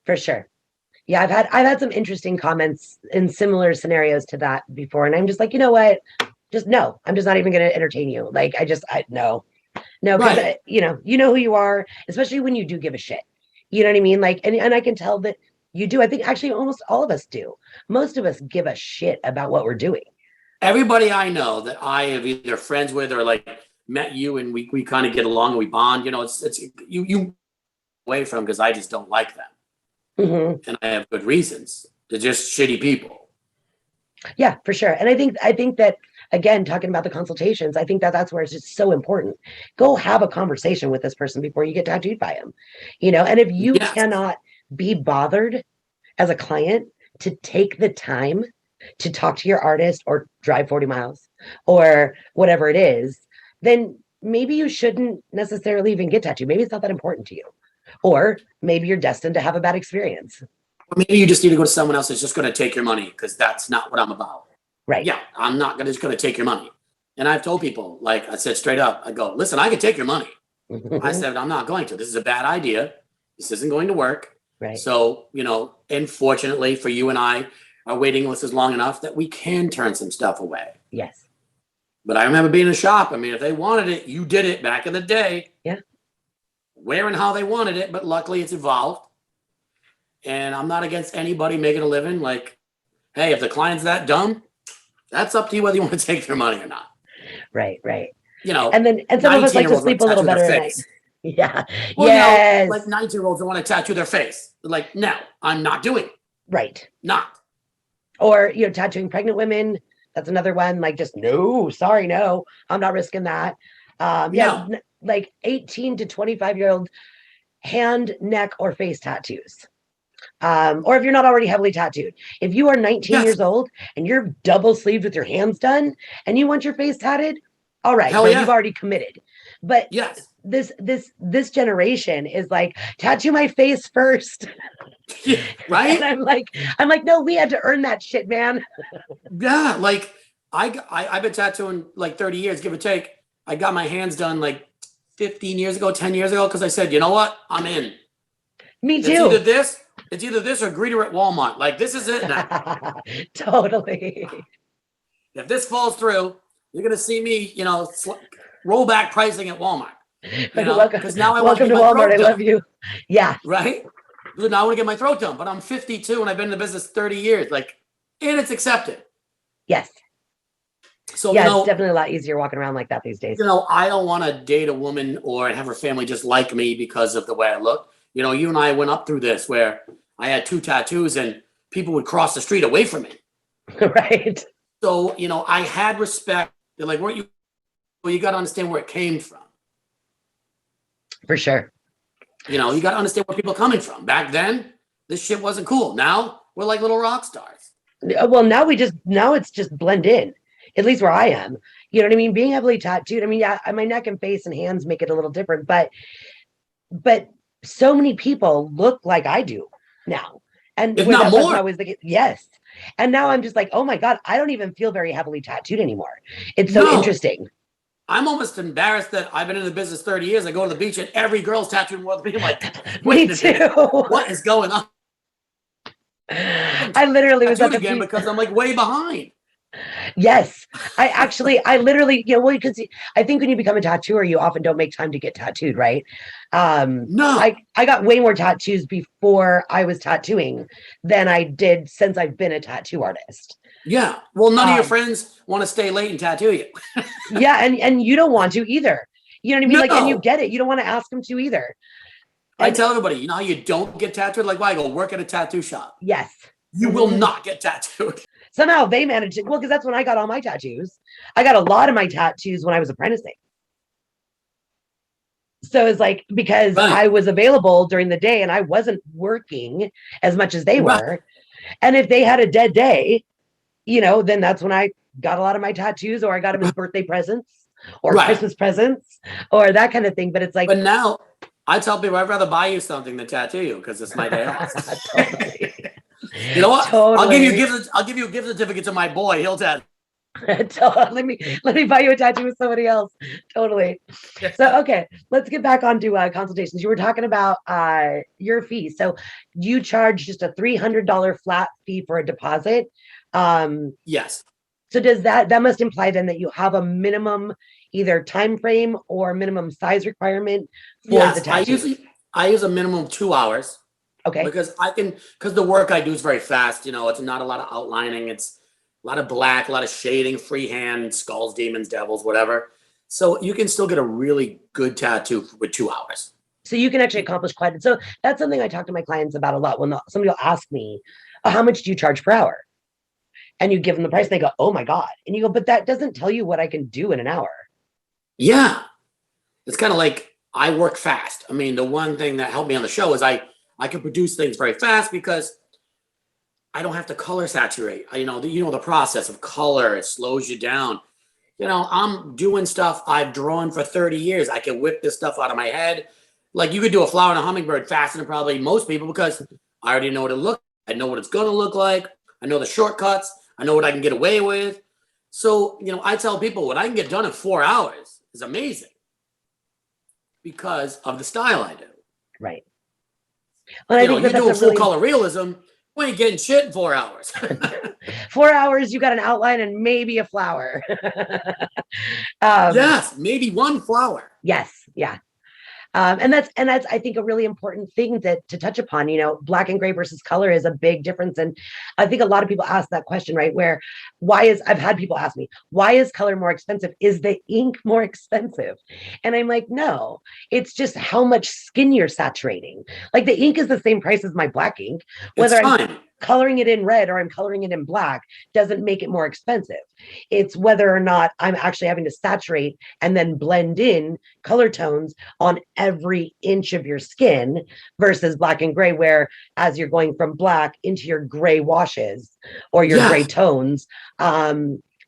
For sure. Yeah. I've had some interesting comments in similar scenarios to that before. And I'm just like, you know what? Just no, I'm just not even going to entertain you. Like, no, because Right. you know who you are, especially when you do give a shit. You know what I mean? Like, and I can tell that you do. I think actually almost all of us do. Most of us give a shit about what we're doing. Everybody I know that I have either friends with or like met you and we kind of get along and we bond, it's you away from because I just don't like them. Mm-hmm. And I have good reasons. They're just shitty people. Yeah, for sure. And I think that, again, talking about the consultations, I think that's where it's just so important. Go have a conversation with this person before you get tattooed by him. And if you cannot be bothered as a client to take the time to talk to your artist or drive 40 miles or whatever it is, then maybe you shouldn't necessarily even get tattooed. Maybe it's not that important to you. Or maybe you're destined to have a bad experience. Or maybe you just need to go to someone else that's just going to take your money, because that's not what I'm about. Right. Yeah, I'm not just going to take your money. And I've told people, like I said straight up, I go, listen, I can take your money. I said, I'm not going to. This is a bad idea. This isn't going to work. Right. So, unfortunately for you and I, our waiting list is long enough that we can turn some stuff away. Yes. But I remember being in a shop. I mean, if they wanted it, you did it back in the day. Yeah. Where and how they wanted it, but luckily it's evolved. And I'm not against anybody making a living. Like, hey, if the client's that dumb, that's up to you whether you want to take their money or not. Right. And some of us like to sleep a little better at night. Yeah. Well, yes. Like 19-year-olds that want to tattoo their face. Like, no, I'm not doing it. Right. Not. Or, tattooing pregnant women. That's another one. Like, just no, sorry, no, I'm not risking that. No. Like 18 to 25-year-old hand, neck, or face tattoos. Or if you're not already heavily tattooed. If you are 19 years old and you're double sleeved with your hands done and you want your face tatted, all right, Hell no, yeah. you've already committed. But Yes. this generation is like, tattoo my face first. Yeah, right? And I'm like, no, we had to earn that shit, man. Yeah, like I've been tattooing like 30 years, give or take. I got my hands done like 15 years ago, 10 years ago, because I said, you know what? I'm in. Me It's either too. this or greeter at Walmart. Like this is it now. Totally. If this falls through, you're gonna see me, roll back pricing at Walmart. Welcome, Because now I want to welcome get to my Walmart. throat I love done, you. Yeah. right? So now I want to get my throat done, but I'm 52 and I've been in the business 30 years, like, and it's accepted. Yes. So yeah, it's definitely a lot easier walking around like that these days. I don't want to date a woman or have her family just like me because of the way I look. You and I went up through this where I had 2 tattoos and people would cross the street away from me. Right. So, I had respect. They're like, well, you got to understand where it came from. For sure. You got to understand where people are coming from. Back then, this shit wasn't cool. Now we're like little rock stars. Well, now it's just blend in, at least where I am. You know what I mean? Being heavily tattooed. I mean, yeah, my neck and face and hands make it a little different, but so many people look like I do now. And if where not that more. wasn't always the case. Yes. And now I'm just like, oh my God, I don't even feel very heavily tattooed anymore. It's so interesting. I'm almost embarrassed that I've been in the business 30 years. I go to the beach and every girl's tattooed more than me. I'm like, me too. What is going on? I literally was at the again because I'm like way behind. Yes, I literally, well, because I think when you become a tattooer, you often don't make time to get tattooed, right? No, I got way more tattoos before I was tattooing than I did since I've been a tattoo artist. Yeah, well, none of your friends want to stay late and tattoo you. Yeah, and you don't want to either. You know what I mean? No. Like, and you get it. You don't want to ask them to either. I tell everybody, you know how you don't get tattooed? Like, why? I go work at a tattoo shop. Yes. You will not get tattooed. Somehow they managed it. Well, because that's when I got all my tattoos. I got a lot of my tattoos when I was apprenticing. So it's like, because I was available during the day and I wasn't working as much as they were. And if they had a dead day, then that's when I got a lot of my tattoos, or I got them as birthday presents or Christmas presents or that kind of thing. But it's like, but now I tell people I'd rather buy you something than tattoo you because it's my day off. Totally. You know what? Totally. I'll give you a gift certificate to my boy. He'll tattoo. let me buy you a tattoo with somebody else. Totally. So okay, let's get back onto consultations. You were talking about your fee. So you charge just a $300 flat fee for a deposit. Yes. So does that must imply then that you have a minimum either time frame or minimum size requirement for the tattoo? I use a minimum of 2 hours. Okay. Because the work I do is very fast. It's not a lot of outlining. It's a lot of black, a lot of shading, freehand, skulls, demons, devils, whatever. So you can still get a really good tattoo with 2 hours. So you can actually accomplish quite a bit. So that's something I talk to my clients about a lot. When somebody will ask me, how much do you charge per hour? And you give them the price, they go, oh my God. And you go, but that doesn't tell you what I can do in an hour. Yeah. It's kind of like I work fast. I mean, the one thing that helped me on the show is I can produce things very fast because I don't have to color saturate. The process of color, it slows you down. I'm doing stuff I've drawn for 30 years. I can whip this stuff out of my head. Like you could do a flower and a hummingbird faster than probably most people because I already know what it looks like. I know what it's going to look like. I know the shortcuts. I know what I can get away with. So, I tell people what I can get done in 4 hours is amazing because of the style I do. Right. Well, I think you do a full color realism, we ain't getting shit in 4 hours. 4 hours, you got an outline and maybe a flower. Yes, maybe one flower. Yes, yeah. And that's I think a really important thing to touch upon. Black and gray versus color is a big difference. And I think a lot of people ask that question, right? Where I've had people ask me, why is color more expensive? Is the ink more expensive? And I'm like, no, it's just how much skin you're saturating. Like the ink is the same price as my black ink, whether I'm coloring it in red or I'm coloring it in black doesn't make it more expensive. It's whether or not I'm actually having to saturate and then blend in color tones on every inch of your skin versus black and gray, where as you're going from black into your gray washes or your gray tones,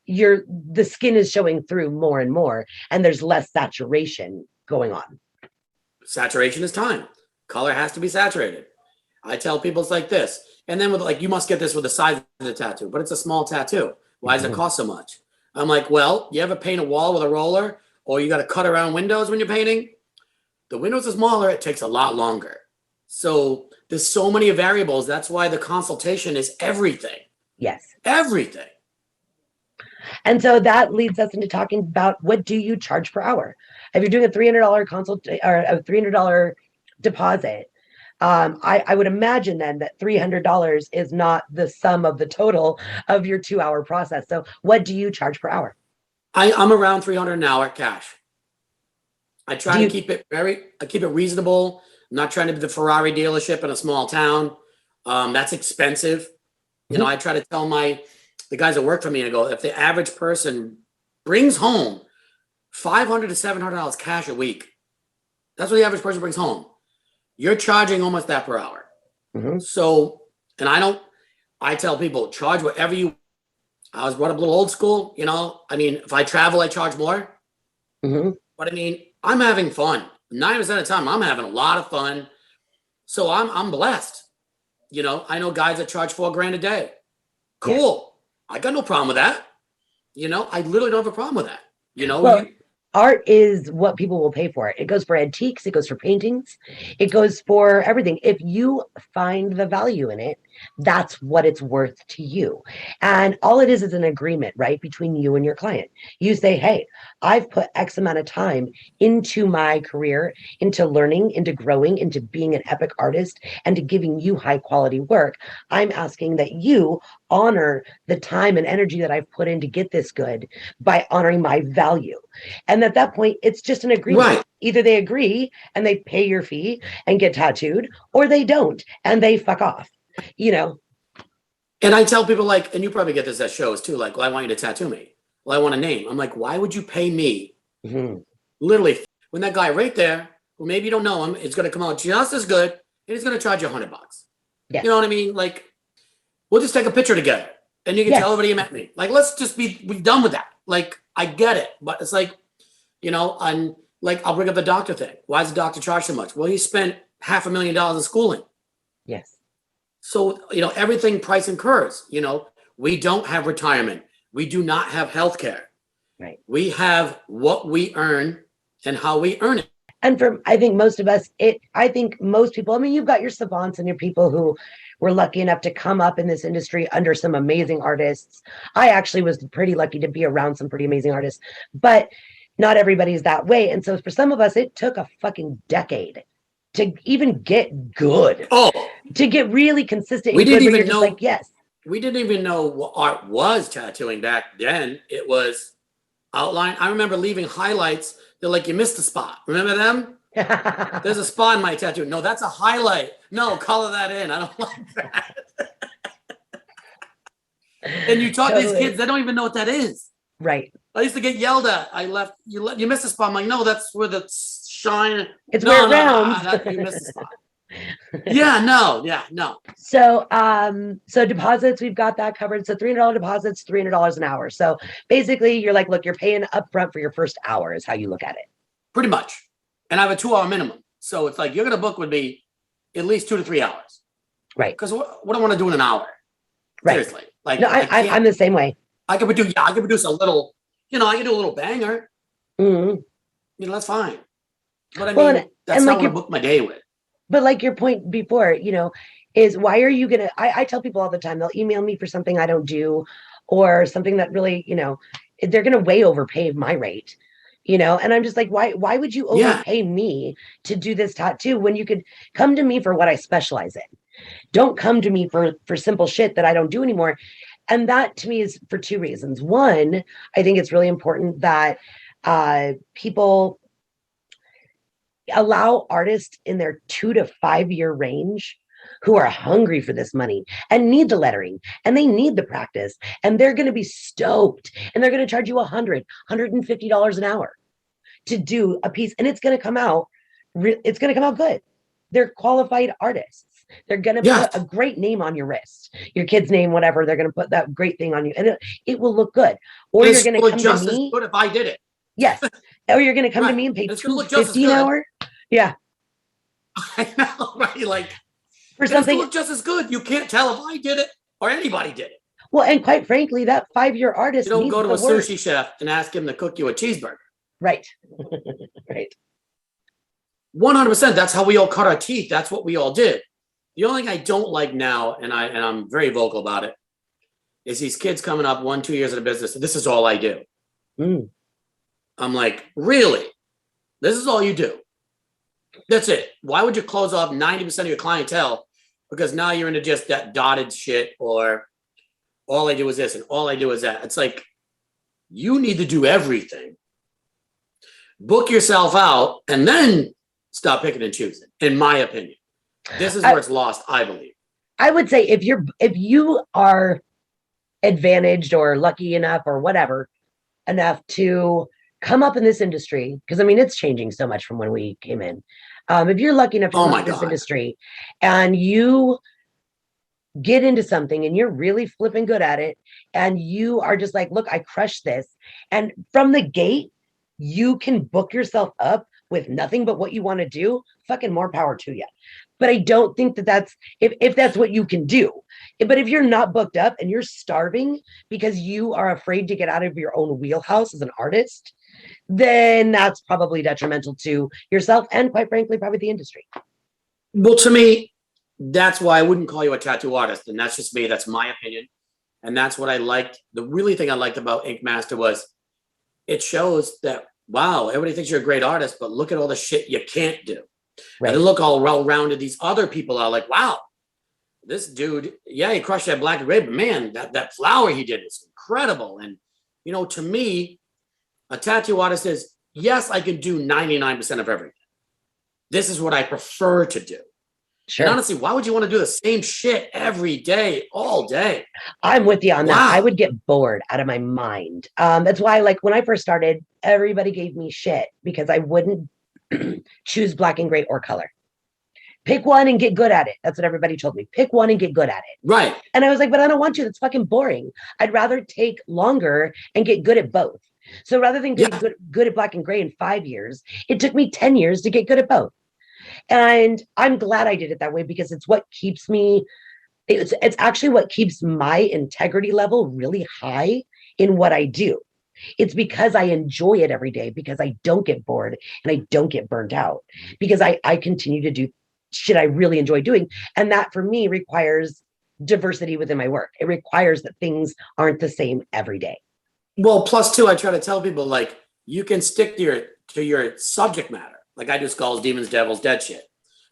the skin is showing through more and more, and there's less saturation going on. Saturation is time. Color has to be saturated. I tell people it's like this. And then with like, you must get this with the size of the tattoo, but it's a small tattoo. Why does it cost so much? I'm like, well, you ever paint a wall with a roller, or you got to cut around windows when you're painting? The windows are smaller. It takes a lot longer. So there's so many variables. That's why the consultation is everything. Yes. Everything. And so that leads us into talking about, what do you charge per hour? If you're doing a $300 consult or a $300 deposit, I would imagine then that $300 is not the sum of the total of your 2-hour process. So what do you charge per hour? I'm around $300 an hour cash. I try to keep it reasonable. I'm not trying to be the Ferrari dealership in a small town. That's expensive. You know, I try to tell the guys that work for me, I go, if the average person brings home $500 to $700 cash a week, that's what the average person brings home. You're charging almost that per hour. So, and I tell people, charge whatever I was brought up a little old school, you know. I mean, if I travel, I charge more. But I mean, I'm having fun. 9% of the time, I'm having a lot of fun. So I'm blessed. You know, I know guys that charge $4,000 a day. Cool. I got no problem with that. You know, I literally don't have a problem with that. You know, well, art is what people will pay for. It goes for antiques. It goes for paintings. It goes for everything. If you find the value in it, that's what it's worth to you. And all it is an agreement, right, between you and your client. You say, hey, I've put X amount of time into my career, into learning, into growing, into being an epic artist, and to giving you high quality work. I'm asking that you honor the time and energy that I've put in to get this good by honoring my value. And at that point, it's just an agreement. Right. Either they agree and they pay your fee and get tattooed, or they don't and they fuck off, you know? And I tell people, like, and you probably get this at shows too, like, well, I want you to tattoo me. Well, I want a name. I'm like, why would you pay me? Literally, when that guy right there, who maybe you don't know him, is going to come out just as good, and he's going to charge you $100. Yes. You know what I mean? Like, we'll just take a picture together, and you can tell everybody you met me. Like, let's just be done with that. Like, I get it, but it's like, you know, and like, I'll bring up the doctor thing. Why does the doctor charge so much? Well, he spent $500,000 in schooling. Yes. So, you know, everything price incurs. You know, we don't have retirement. We do not have health care. Right. We have what we earn and how we earn it. And for, I think most of us, I think most people, I mean, you've got your savants and your people who were lucky enough to come up in this industry under some amazing artists. I actually was pretty lucky to be around some pretty amazing artists, but not everybody's that way. And so for some of us, it took a fucking decade to even get good. To get really consistent. We didn't even know. Like, yes. We didn't even know what art was tattooing back then. It was outline. I remember leaving highlights. They're like, you missed a spot. Remember them? There's a spot in my tattoo. No, that's a highlight. No, color that in. I don't like that. And you talk to these kids, they don't even know what that is. Right. I used to get yelled at. You missed a spot. I'm like, no, that's where the shine. It's where it rounds. You missed a spot. No. So deposits, we've got that covered. So $300 deposits, $300 an hour. So basically you're like, look, you're paying upfront for your first hour is how you look at it. Pretty much. And I have a 2-hour minimum. So it's like, you're going to book would be at least 2 to 3 hours. Right. Because what do I want to do in an hour? Right. Seriously. Like, no, I'm the same way. I could produce a little, you know, I could do a little banger. You know, that's fine. But I mean, that's not what I book my day with. But like your point before, you know, is why are you going to, I tell people all the time, they'll email me for something I don't do or something that really, you know, they're going to way overpay my rate, you know? And I'm just like, why would you overpay me to do this tattoo when you could come to me for what I specialize in? Don't come to me for simple shit that I don't do anymore. And that to me is for 2 reasons. One, I think it's really important that people allow artists in their 2 to 5 year range who are hungry for this money and need the lettering and they need the practice and they're going to be stoked and they're going to charge you $150 an hour to do a piece and it's going to come out good. They're qualified artists. They're going to Yes. put a great name on your wrist, your kid's name, whatever. They're going to put that great thing on you, and it will look good. Or you're going to come to just as me. good if I did it. Yes. Or you're going to come to Right. me and pay It's gonna look just as $2.50 an good. hour. Yeah. I know, right? Like, For it's gonna something. look just as good. You can't tell if I did it or anybody did it. Well, and quite frankly, that 5-year artist You don't needs go to the a work. sushi chef and ask him to cook you a cheeseburger. Right. Right. 100%. That's how we all cut our teeth. That's what we all did. The only thing I don't like now, and I'm very vocal about it, is these kids coming up 1-2 years in the business. This is all I do. Mm. I'm like, really? This is all you do? That's it. Why would you close off 90% of your clientele? Because now you're into just that dotted shit, or all I do is this and all I do is that. It's like, you need to do everything. Book yourself out and then stop picking and choosing, in my opinion. This is where it's lost, I believe. I would say if you are advantaged or lucky enough or whatever enough to come up in this industry, because I mean it's changing so much from when we came in. If you're lucky enough to come up in this industry and you get into something and you're really flipping good at it, and you are just like, look, I crushed this, and from the gate you can book yourself up with nothing but what you want to do, fucking more power to you. But I don't think that that's if that's what you can do. But if you're not booked up and you're starving because you are afraid to get out of your own wheelhouse as an artist, then that's probably detrimental to yourself and, quite frankly, probably the industry. Well, to me, that's why I wouldn't call you a tattoo artist. And that's just me. That's my opinion. And that's what I liked. The really thing I liked about InkMaster was it shows that, wow, everybody thinks you're a great artist, but look at all the shit you can't do. Right. And look all well-rounded these other people are. Like, wow, this dude, yeah, he crushed that black and gray, but man, that flower he did is incredible. And, you know, to me, a tattoo artist is, yes, I can do 99% of everything. This is what I prefer to do. Sure. And honestly, why would you want to do the same shit every day, all day? I'm with you on that. I would get bored out of my mind. That's why, like, when I first started, everybody gave me shit because I wouldn't choose black and gray or color. Pick one and get good at it. That's what everybody told me. Pick one and get good at it. Right. And I was like, but I don't want to. That's fucking boring. I'd rather take longer and get good at both. So rather than get good at black and gray in 5 years, it took me 10 years to get good at both. And I'm glad I did it that way because it's what keeps me, it's actually what keeps my integrity level really high in what I do. It's because I enjoy it every day, because I don't get bored and I don't get burnt out, because I continue to do shit I really enjoy doing. And that for me requires diversity within my work. It requires that things aren't the same every day. Well, plus two, I try to tell people, like, you can stick to your subject matter. Like I do skulls, demons, devils, dead shit.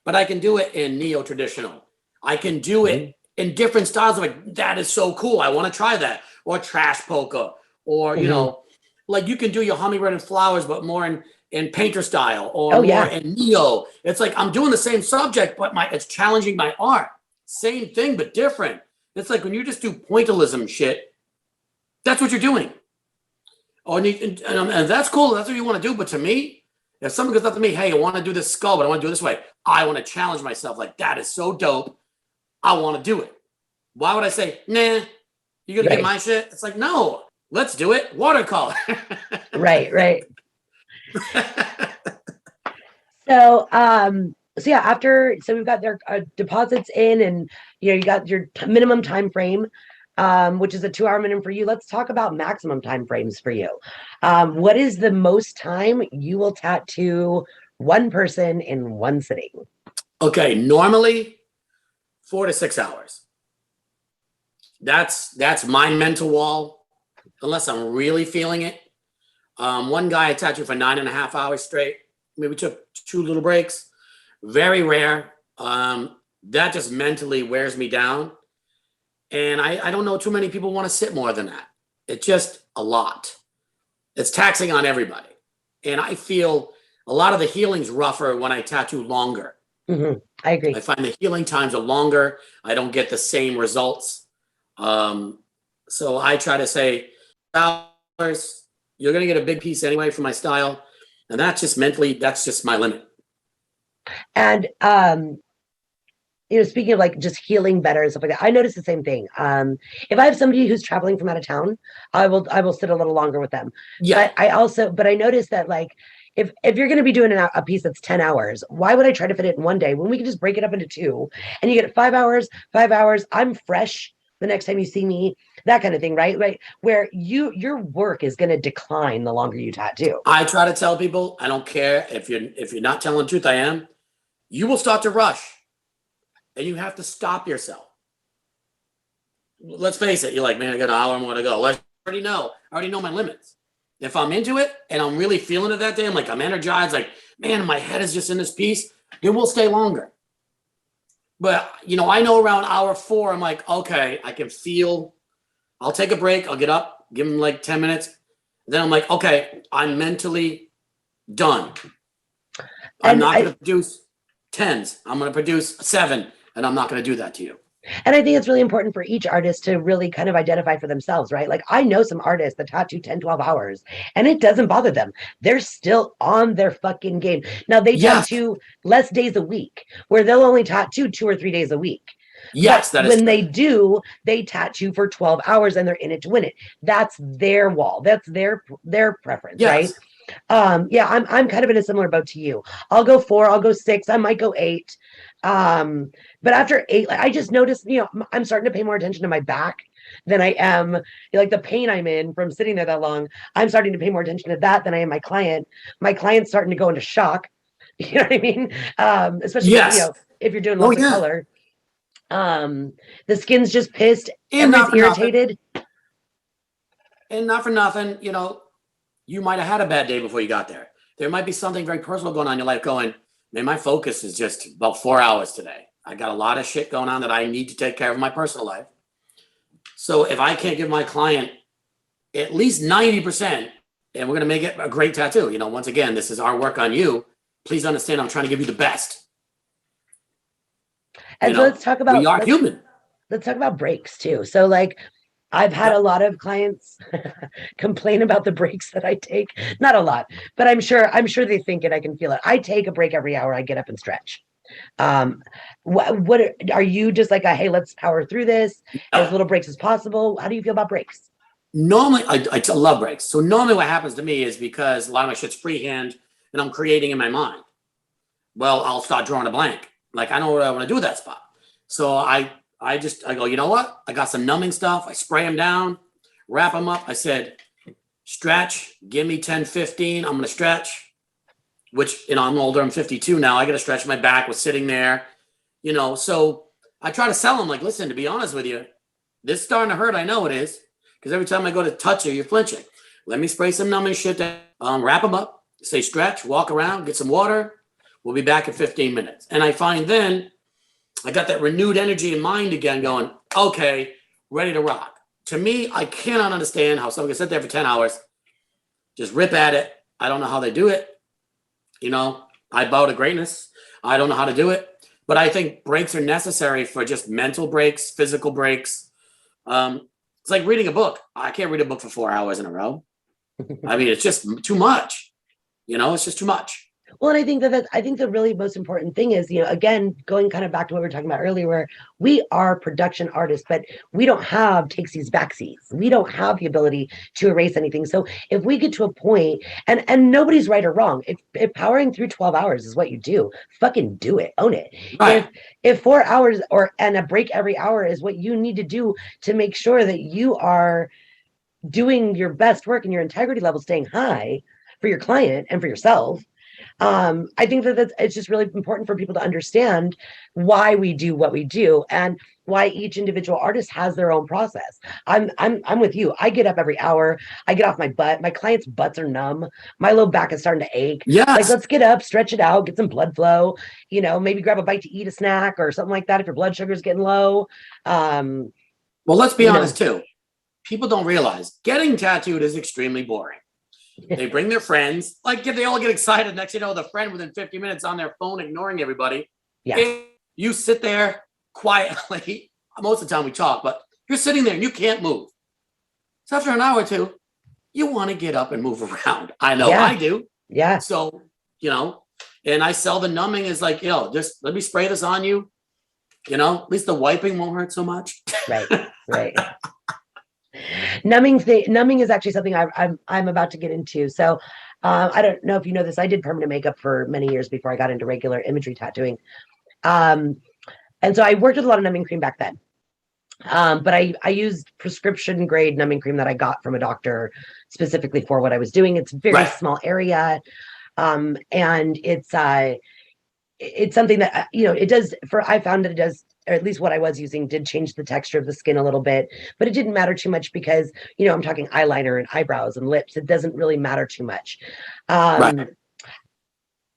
But I can do it in neo-traditional. I can do it in different styles. Like, that is so cool. I want to try that. Or trash polka. Or, you know, like you can do your hummingbird and flowers, but more in painter style or more in neo. It's like I'm doing the same subject, but it's challenging my art. Same thing, but different. It's like when you just do pointillism shit, that's what you're doing. Oh, and that's cool. That's what you want to do. But to me, if someone goes up to me, hey, I want to do this skull, but I want to do it this way. I want to challenge myself. Like, that is so dope. I want to do it. Why would I say, nah, you're going to get my shit? It's like, no, let's do it. Watercolor. Right. So yeah, so we've got their deposits in, and you got your minimum time frame, which is a 2-hour minimum for you. Let's talk about maximum time frames for you. What is the most time you will tattoo one person in one sitting? Okay, normally 4 to 6 hours. That's my mental wall, unless I'm really feeling it. One guy I tattooed for 9.5 hours straight. Maybe took 2 little breaks. Very rare. That just mentally wears me down. And I don't know too many people want to sit more than that. It's just a lot. It's taxing on everybody. And I feel a lot of the healing's rougher when I tattoo longer. I agree. I find the healing times are longer. I don't get the same results. So I try to say, you're going to get a big piece anyway from my style. And that's just mentally, that's just my limit. And speaking of like just healing better and stuff like that, I notice the same thing. If I have somebody who's traveling from out of town, I will sit a little longer with them. Yeah. But I notice that like if you're going to be doing a piece that's 10 hours, why would I try to fit it in one day when we can just break it up into two and you get 5 hours, 5 hours, I'm fresh the next time you see me, that kind of thing, right? Right. Where your work is going to decline the longer you tattoo. I try to tell people, I don't care if you're not telling the truth, I am. You will start to rush, and you have to stop yourself. Let's face it, you're like, man, I got an hour more to go. I already know my limits. If I'm into it and I'm really feeling it that day, I'm energized, like, man, my head is just in this piece, it will stay longer. But, I know around hour 4, I'm like, okay, I can feel, I'll take a break, I'll get up, give them like 10 minutes. Then I'm like, okay, I'm mentally done. I'm not going to produce 10s. I'm going to produce 7, and I'm not going to do that to you. And I think it's really important for each artist to really kind of identify for themselves, right? Like I know some artists that tattoo 10, 12 hours and it doesn't bother them. They're still on their fucking game. Now they tattoo less days a week where they'll only tattoo 2 or 3 days a week. Yes, but that is when true. they do, they tattoo for 12 hours and they're in it to win it. That's their wall. That's their preference, right? Yeah, I'm kind of in a similar boat to you. I'll go 4, I'll go 6, I might go 8. But after 8, I just noticed, I'm starting to pay more attention to my back than I am like the pain I'm in from sitting there that long. I'm starting to pay more attention to that than I am my client. My client's starting to go into shock. You know what I mean? Especially if you're doing lots of color. The skin's just pissed. Everybody's irritated. And not for nothing, you might have had a bad day before you got there. There might be something very personal going on in your life going, man, my focus is just about 4 hours today. I got a lot of shit going on that I need to take care of in my personal life. So if I can't give my client at least 90%, and we're going to make it a great tattoo, once again, this is our work on you. Please understand I'm trying to give you the best. And so let's talk about, we are human. Let's talk about breaks too. So like, I've had a lot of clients complain about the breaks that I take. Not a lot, but I'm sure they think it. I can feel it. I take a break every hour. I get up and stretch. What are you just like hey, let's power through this as little breaks as possible? How do you feel about breaks? Normally, I love breaks. So normally what happens to me is because a lot of my shit's freehand and I'm creating in my mind. Well, I'll start drawing a blank. Like I know what I want to do with that spot. So I go, you know what? I got some numbing stuff. I spray them down, wrap them up. I said, stretch, give me 10, 15. I'm going to stretch, which, I'm older. I'm 52 now. I got to stretch my back with sitting there, So I try to sell them like, listen, to be honest with you, this is starting to hurt. I know it is. Because every time I go to touch you, you're flinching. Let me spray some numbing shit down, wrap them up, say stretch, walk around, get some water. We'll be back in 15 minutes. And I find then I got that renewed energy in mind again going, okay, ready to rock. To me, I cannot understand how someone can sit there for 10 hours, just rip at it. I don't know how they do it. I bow to greatness. I don't know how to do it. But I think breaks are necessary for just mental breaks, physical breaks. It's like reading a book. I can't read a book for 4 hours in a row. I mean, it's just too much. It's just too much. Well, and I think the really most important thing is, again, going kind of back to what we were talking about earlier, where we are production artists, but we don't have takesies backsies. We don't have the ability to erase anything. So if we get to a point, and nobody's right or wrong, if powering through 12 hours is what you do, fucking do it, own it. Right. If 4 hours and a break every hour is what you need to do to make sure that you are doing your best work and your integrity level staying high for your client and for yourself, I think that it's just really important for people to understand why we do what we do and why each individual artist has their own process. I'm with you. I get up every hour. I get off my butt. My clients' butts are numb. My low back is starting to ache. Yes. Like, let's get up, stretch it out, get some blood flow, maybe grab a bite to eat, a snack or something like that if your blood sugar is getting low. Well, let's be honest too. People don't realize getting tattooed is extremely boring. They bring their friends, like they all get excited. Next, the friend within 50 minutes on their phone, ignoring everybody. Yeah. You sit there quietly. Most of the time we talk, but you're sitting there and you can't move. So after an hour or two, you want to get up and move around. I know I do. Yeah. So, and I sell the numbing as like, just let me spray this on you. At least the wiping won't hurt so much. Right. Right. Numbing is actually something I'm about to get into. So I don't know if you know this. I did permanent makeup for many years before I got into regular imagery tattooing. And so I worked with a lot of numbing cream back then. But I used prescription grade numbing cream that I got from a doctor specifically for what I was doing. It's a very small area. And it's something that, it does I found that it does, or at least what I was using did change the texture of the skin a little bit, but it didn't matter too much because, I'm talking eyeliner and eyebrows and lips. It doesn't really matter too much.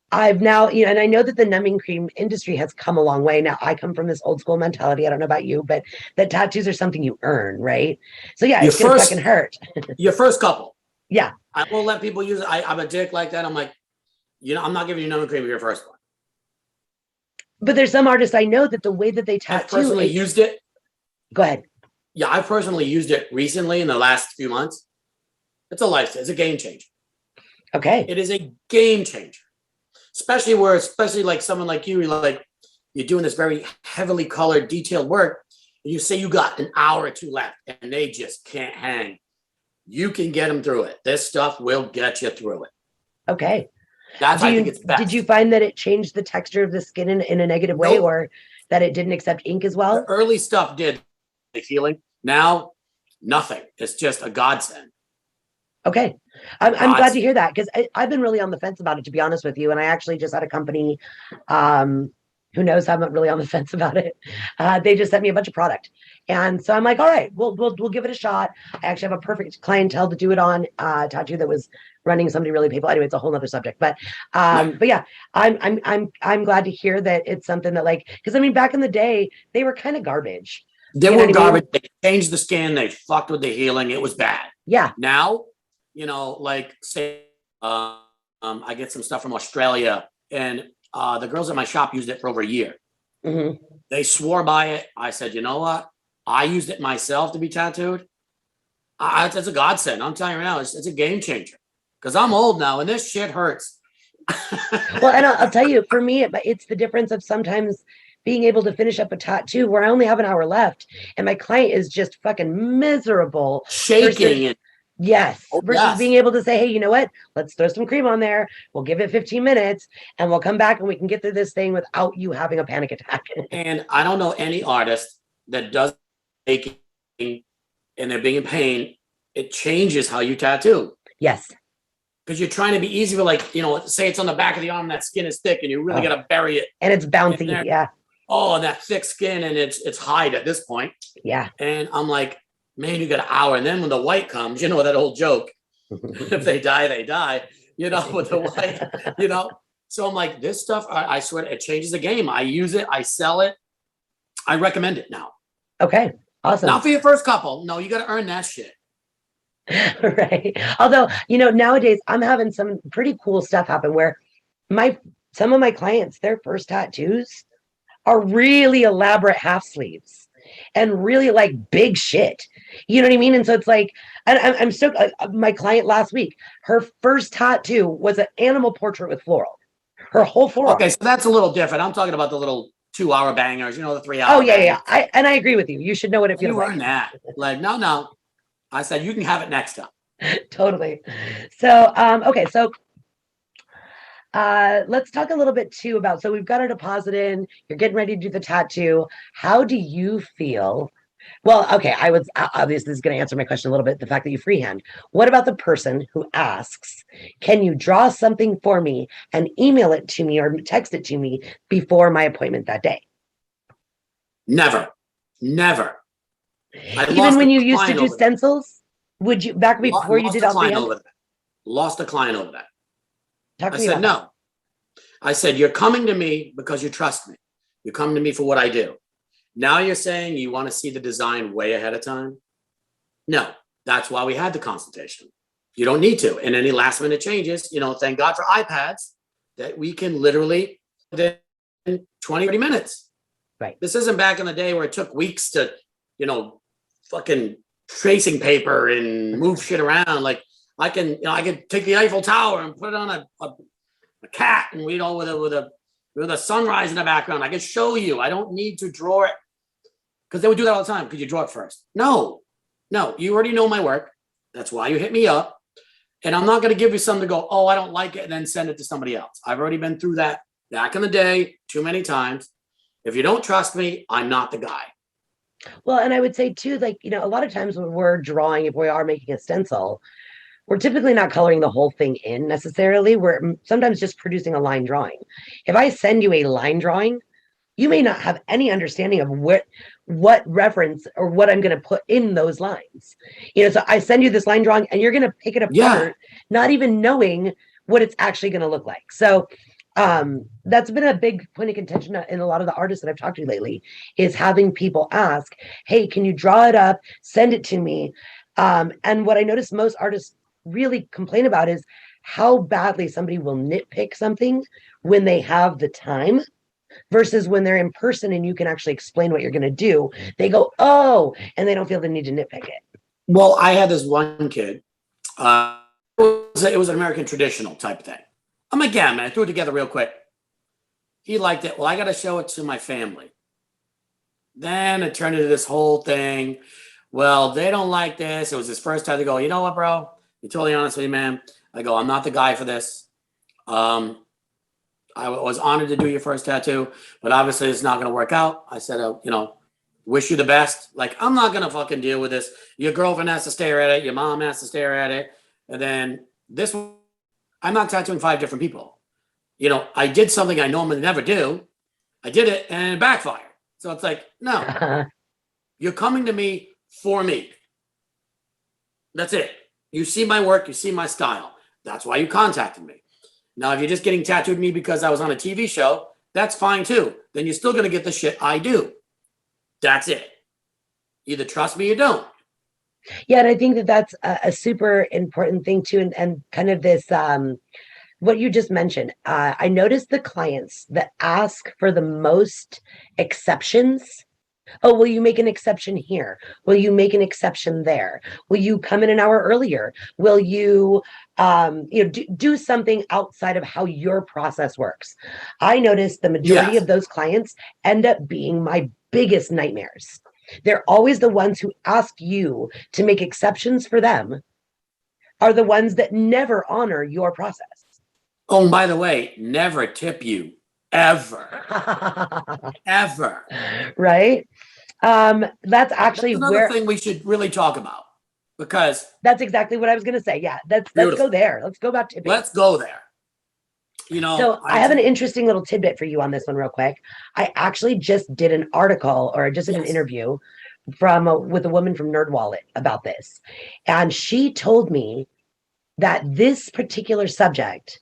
I've now, and I know that the numbing cream industry has come a long way. Now, I come from this old school mentality. I don't know about you, but that tattoos are something you earn, right? So yeah, it's gonna fucking hurt. Your first couple. Yeah. I won't let people use it. I'm a dick like that. I'm like, I'm not giving you numbing cream for your first one. But there's some artists I know that the way that they tattoo. I personally used it. Go ahead. Yeah, I personally used it recently in the last few months. It's a lifestyle. It's a game changer. Okay. It is a game changer. Especially like someone like you, you're doing this very heavily colored, detailed work, and you say you got an hour or two left, and they just can't hang. You can get them through it. This stuff will get you through it. Okay. I think it's best. Did you find that it changed the texture of the skin in a negative way, or that it didn't accept ink as well? The early stuff did the healing. Now, nothing. It's just a godsend. Okay. I'm glad to hear that, because I've been really on the fence about it, to be honest with you. And I actually just had a company, who knows, I'm not really on the fence about it. They just sent me a bunch of product. And so I'm like, all right, we'll give it a shot. I actually have a perfect clientele to do it on, tattoo that was running somebody really painful. Anyway, it's a whole nother subject. But yeah, I'm glad to hear that it's something that, because I mean, back in the day, they were kind of garbage. They were garbage. They changed the skin. They fucked with the healing. It was bad. Yeah. Now, say, I get some stuff from Australia, and the girls at my shop used it for over a year. Mm-hmm. They swore by it. I said, you know what? I used it myself to be tattooed. It's a godsend. I'm telling you right now, it's a game changer. Because I'm old now, and this shit hurts. Well, and I'll tell you, for me, it's the difference of sometimes being able to finish up a tattoo where I only have an hour left, and my client is just fucking miserable, shaking. Versus being able to say, hey, you know what? Let's throw some cream on there. We'll give it 15 minutes and we'll come back and we can get through this thing without you having a panic attack. And I don't know any artist that does making and they're being in pain. It changes how you tattoo. Yes. Because you're trying to be easy with, say it's on the back of the arm, that skin is thick and you really got to bury it. And it's bouncy. Yeah. Oh, and that thick skin, and it's hide at this point. Yeah. And I'm like, man, you got an hour. And then when the white comes, that old joke, if they die, they die, with the white, So I'm like, this stuff, I swear, it changes the game. I use it. I sell it. I recommend it now. Okay. Awesome. Not for your first couple. No, you got to earn that shit. Right. Although, nowadays I'm having some pretty cool stuff happen where some of my clients, their first tattoos are really elaborate half sleeves. And really big shit, you know what I mean? And so it's like, I'm so my client last week, her first tattoo was an animal portrait with floral, her whole forearm. Okay, so that's a little different. I'm talking about the little 2-hour bangers, the 3-hour. Oh yeah. I agree with you. You should know what it feels like. You earn that. No. I said you can have it next time. Totally. So okay, so let's talk a little bit too about, so we've got our deposit in, you're getting ready to do the tattoo. How do you feel? Well, okay, I was obviously, this is going to answer my question a little bit, the fact that you freehand. What about the person who asks, can you draw something for me and email it to me or text it to me before my appointment that day? Never. Even when you used to do stencils, would you, back before you did all freehand? Lost a client over that. I said, no. I said, you're coming to me because you trust me. You're coming to me for what I do. Now you're saying you want to see the design way ahead of time? No, that's why we had the consultation. You don't need to. And any last minute changes, thank God for iPads that we can literally within 20, 30 minutes. Right. This isn't back in the day where it took weeks to, fucking tracing paper and move shit around. I can take the Eiffel Tower and put it on a cat and with with a sunrise in the background. I can show you. I don't need to draw it. Because they would do that all the time. Could you draw it first? No, you already know my work. That's why you hit me up. And I'm not going to give you something to go, oh, I don't like it, and then send it to somebody else. I've already been through that back in the day too many times. If you don't trust me, I'm not the guy. Well, and I would say too, like, a lot of times when we're drawing, if we are making a stencil, we're typically not coloring the whole thing in necessarily. We're sometimes just producing a line drawing. If I send you a line drawing, you may not have any understanding of what reference or what I'm going to put in those lines. So I send you this line drawing and you're going to pick it apart, not even knowing what it's actually going to look like. So that's been a big point of contention in a lot of the artists that I've talked to lately, is having people ask, hey, can you draw it up, send it to me? And what I notice most artists really complain about is how badly somebody will nitpick something when they have the time versus when they're in person and you can actually explain what you're going to do. They go, oh, and they don't feel the need to nitpick it. Well, I had this one kid. It was an American traditional type thing. I'm like, yeah, man, I threw it together real quick. He liked it. Well, I got to show it to my family. Then it turned into this whole thing. Well, they don't like this. It was his first time to go, you know what, bro? Be totally honest with you, man. I go, I'm not the guy for this. I was honored to do your first tattoo, but obviously it's not going to work out. I said, wish you the best. Like, I'm not going to fucking deal with this. Your girlfriend has to stare at it. Your mom has to stare at it. And then I'm not tattooing 5 different people. I did something I normally never do. I did it and it backfired. So it's like, no, you're coming to me for me. That's it. You see my work. You see my style. That's why you contacted me. Now, if you're just getting tattooed me because I was on a TV show, that's fine too. Then you're still going to get the shit I do. That's it. Either trust me or don't. Yeah, and I think that that's a super important thing too. And kind of this, what you just mentioned, I noticed the clients that ask for the most exceptions. Oh, will you make an exception here? Will you make an exception there? Will you come in an hour earlier? Will you, do something outside of how your process works? I noticed the majority of those clients end up being my biggest nightmares. They're always the ones who ask you to make exceptions for them, are the ones that never honor your process. Oh, and by the way, never tip you. Ever. Ever. Right? That's actually another thing we should really talk about, because that's exactly what I was going to say. Yeah, let's go there. Let's go about tipping. Let's go there. So I have an interesting little tidbit for you on this one real quick. I actually just did an article, or just did an interview with a woman from NerdWallet about this. And she told me that this particular subject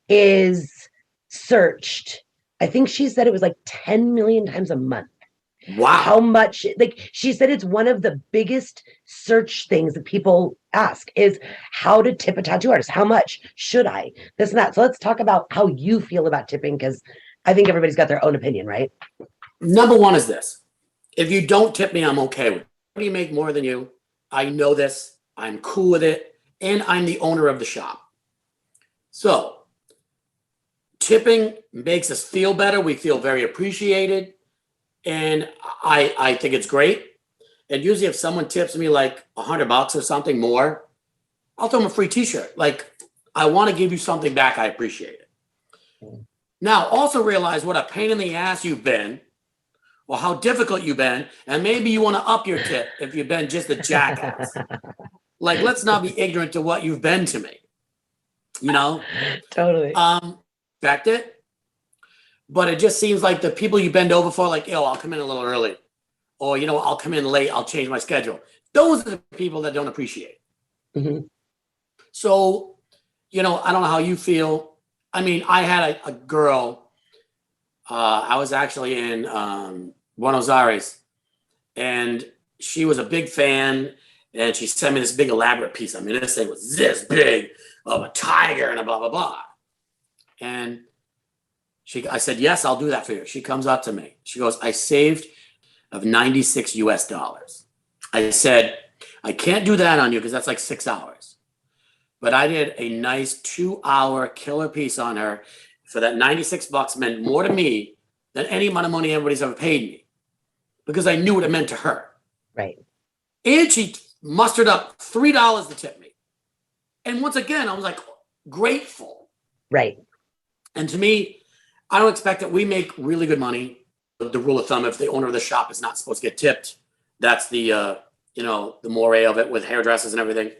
is searched. I think she said it was like 10 million times a month. Wow. How much, like she said, it's one of the biggest search things that people ask is how to tip a tattoo artist. How much should I? This and that. So let's talk about how you feel about tipping, because I think everybody's got their own opinion, right? Number one is this. If you don't tip me, I'm okay with it. How do you make more than you? I know this. I'm cool with it. And I'm the owner of the shop. So tipping makes us feel better. We feel very appreciated. And I think it's great. And usually if someone tips me like $100 or something more, I'll throw them a free t-shirt. Like, I want to give you something back. I appreciate it. Now, also realize what a pain in the ass you've been, or how difficult you've been. And maybe you want to up your tip if you've been just a jackass. Like, let's not be ignorant to what you've been to me. Totally. Respect it. But it just seems like the people you bend over for, like, I'll come in a little early. Or, I'll come in late. I'll change my schedule. Those are the people that don't appreciate it. Mm-hmm. So, I don't know how you feel. I mean, I had a girl. I was actually in Buenos Aires. And she was a big fan. And she sent me this big elaborate piece. I mean, this thing was this big of a tiger and a blah, blah, blah. And I said, yes, I'll do that for you. She comes up to me. She goes, I saved of $96 US. I said, I can't do that on you because that's like 6 hours. But I did a nice 2-hour killer piece on her, for that 96 bucks meant more to me than any amount of money anybody's ever paid me, because I knew what it meant to her. Right. And she mustered up $3 to tip me. And once again, I was like grateful. Right. And to me, I don't expect that we make really good money. The rule of thumb, if the owner of the shop is not supposed to get tipped, that's the the moray of it with hairdressers and everything.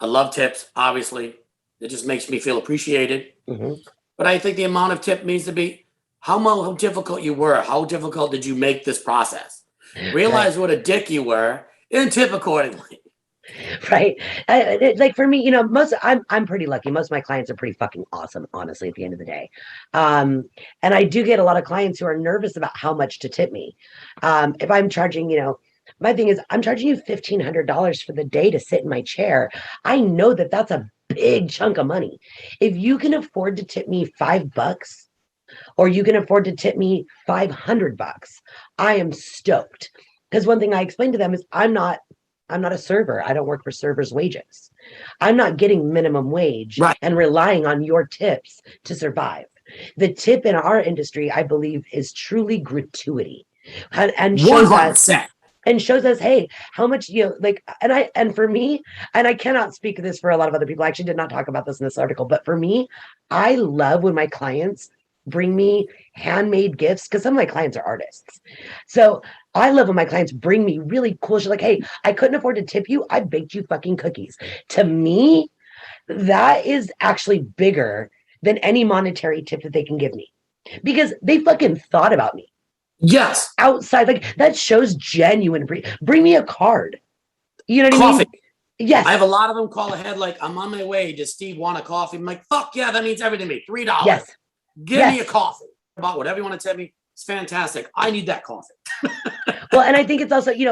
I love tips, obviously. It just makes me feel appreciated. Mm-hmm. But I think the amount of tip needs to be how difficult you were. How difficult did you make this process? Realize what a dick you were and tip accordingly. Right. Like for me, I'm pretty lucky. Most of my clients are pretty fucking awesome, honestly, at the end of the day. And I do get a lot of clients who are nervous about how much to tip me. If I'm charging, my thing is I'm charging you $1,500 for the day to sit in my chair. I know that that's a big chunk of money. If you can afford to tip me $5 or you can afford to tip me $500, I am stoked. Because one thing I explained to them is I'm not a server. I don't work for servers' wages. I'm not getting minimum wage and relying on your tips to survive. The tip in our industry, I believe, is truly gratuity, and shows us, hey, how much and for me, and I cannot speak this for a lot of other people. I actually did not talk about this in this article, but for me, I love when my clients bring me handmade gifts, because some of my clients are artists. So I love when my clients bring me really cool shit, like, hey, I couldn't afford to tip you, I baked you fucking cookies. To me, that is actually bigger than any monetary tip that they can give me, because they fucking thought about me. Yes. Outside, like, that shows genuine. Bring me a card. You know what I mean? Yes. I have a lot of them call ahead, like, I'm on my way. Does Steve want a coffee? I'm like, fuck yeah, that means everything to me. $3. Yes. Give me a coffee. About whatever you want to tell me. It's fantastic. I need that coffee. Well, and I think it's also, you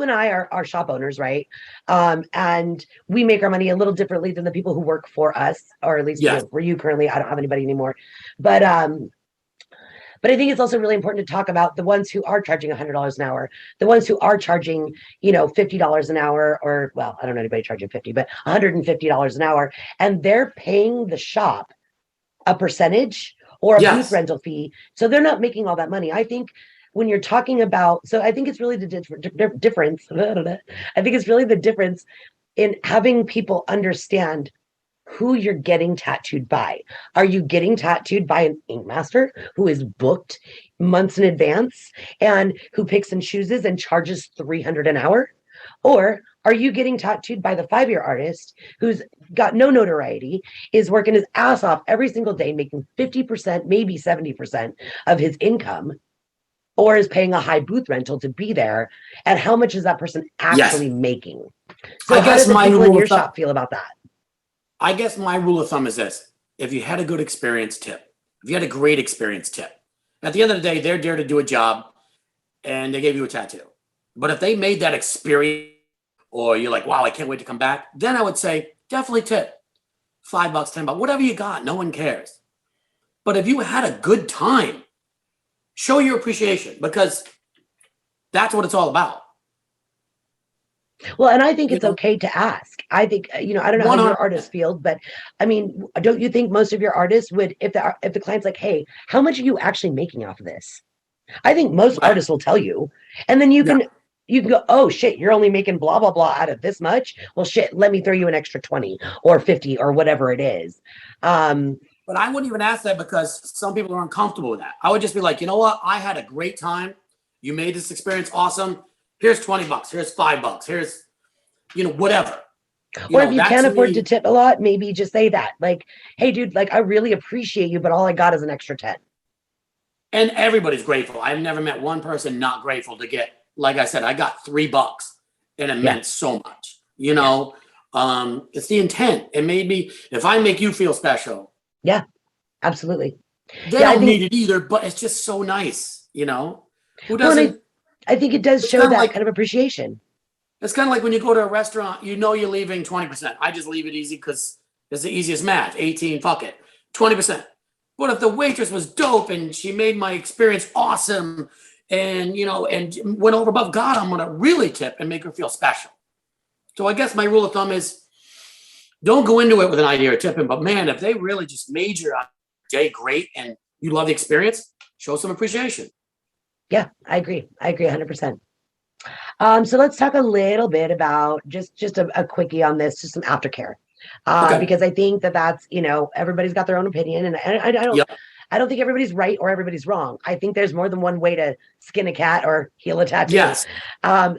and I are shop owners, right? And we make our money a little differently than the people who work for us, or at least for you currently. I don't have anybody anymore. But I think it's also really important to talk about the ones who are charging $100 an hour, the ones who are charging, $50 an hour, or, well, I don't know anybody charging 50, but $150 an hour, and they're paying the shop a percentage or a booth rental fee. So they're not making all that money. I think when you're talking about, so I think it's really the difference. I think it's really the difference in having people understand who you're getting tattooed by. Are you getting tattooed by an InkMaster who is booked months in advance and who picks and chooses and charges $300 an hour? Or are you getting tattooed by the 5-year artist who's got no notoriety, is working his ass off every single day, making 50%, maybe 70% of his income, or is paying a high booth rental to be there? And how much is that person actually making? So how does the people in your shop feel about that? I guess my rule of thumb is this. If you had a good experience, tip. If you had a great experience, tip. At the end of the day, they're there to do a job and they gave you a tattoo. But if they made that experience, or you're like, wow, I can't wait to come back, then I would say definitely tip. $5, $10, whatever you got, no one cares. But if you had a good time, show your appreciation, because that's what it's all about. Well, and I think it's okay to ask. I think, I don't know how your artists feel, but I mean, don't you think most of your artists would, if the client's like, hey, how much are you actually making off of this? I think most artists will tell you, and then you can go, oh shit, you're only making blah, blah, blah out of this much. Well, shit, let me throw you an extra 20 or 50 or whatever it is. But I wouldn't even ask that, because some people are uncomfortable with that. I would just be like, you know what? I had a great time. You made this experience awesome. Here's $20. Here's $5. Here's, whatever. Or if you can't afford to tip a lot, maybe just say that. Like, hey, dude, like, I really appreciate you, but all I got is an extra 10. And everybody's grateful. I've never met one person not grateful to get, like I said, I got $3 and it meant so much. It's the intent. It made me, if I make you feel special. Yeah, absolutely. They don't need it either, but it's just so nice, Who doesn't? Well, I think it does show that kind of appreciation. It's kind of like when you go to a restaurant, you're leaving 20%. I just leave it easy because it's the easiest math. 18, fuck it. 20%. But if the waitress was dope and she made my experience awesome and, and went over above, God, I'm going to really tip and make her feel special. So I guess my rule of thumb is don't go into it with an idea of tipping, but man, if they really just major on day great and you love the experience, show some appreciation. Yeah, I agree. I agree 100%. So let's talk a little bit about just a quickie on this, just some aftercare, Okay. because I think that's, everybody's got their own opinion, and Yep. I don't think everybody's right or everybody's wrong. I think there's more than one way to skin a cat or heal a tattoo. Yes.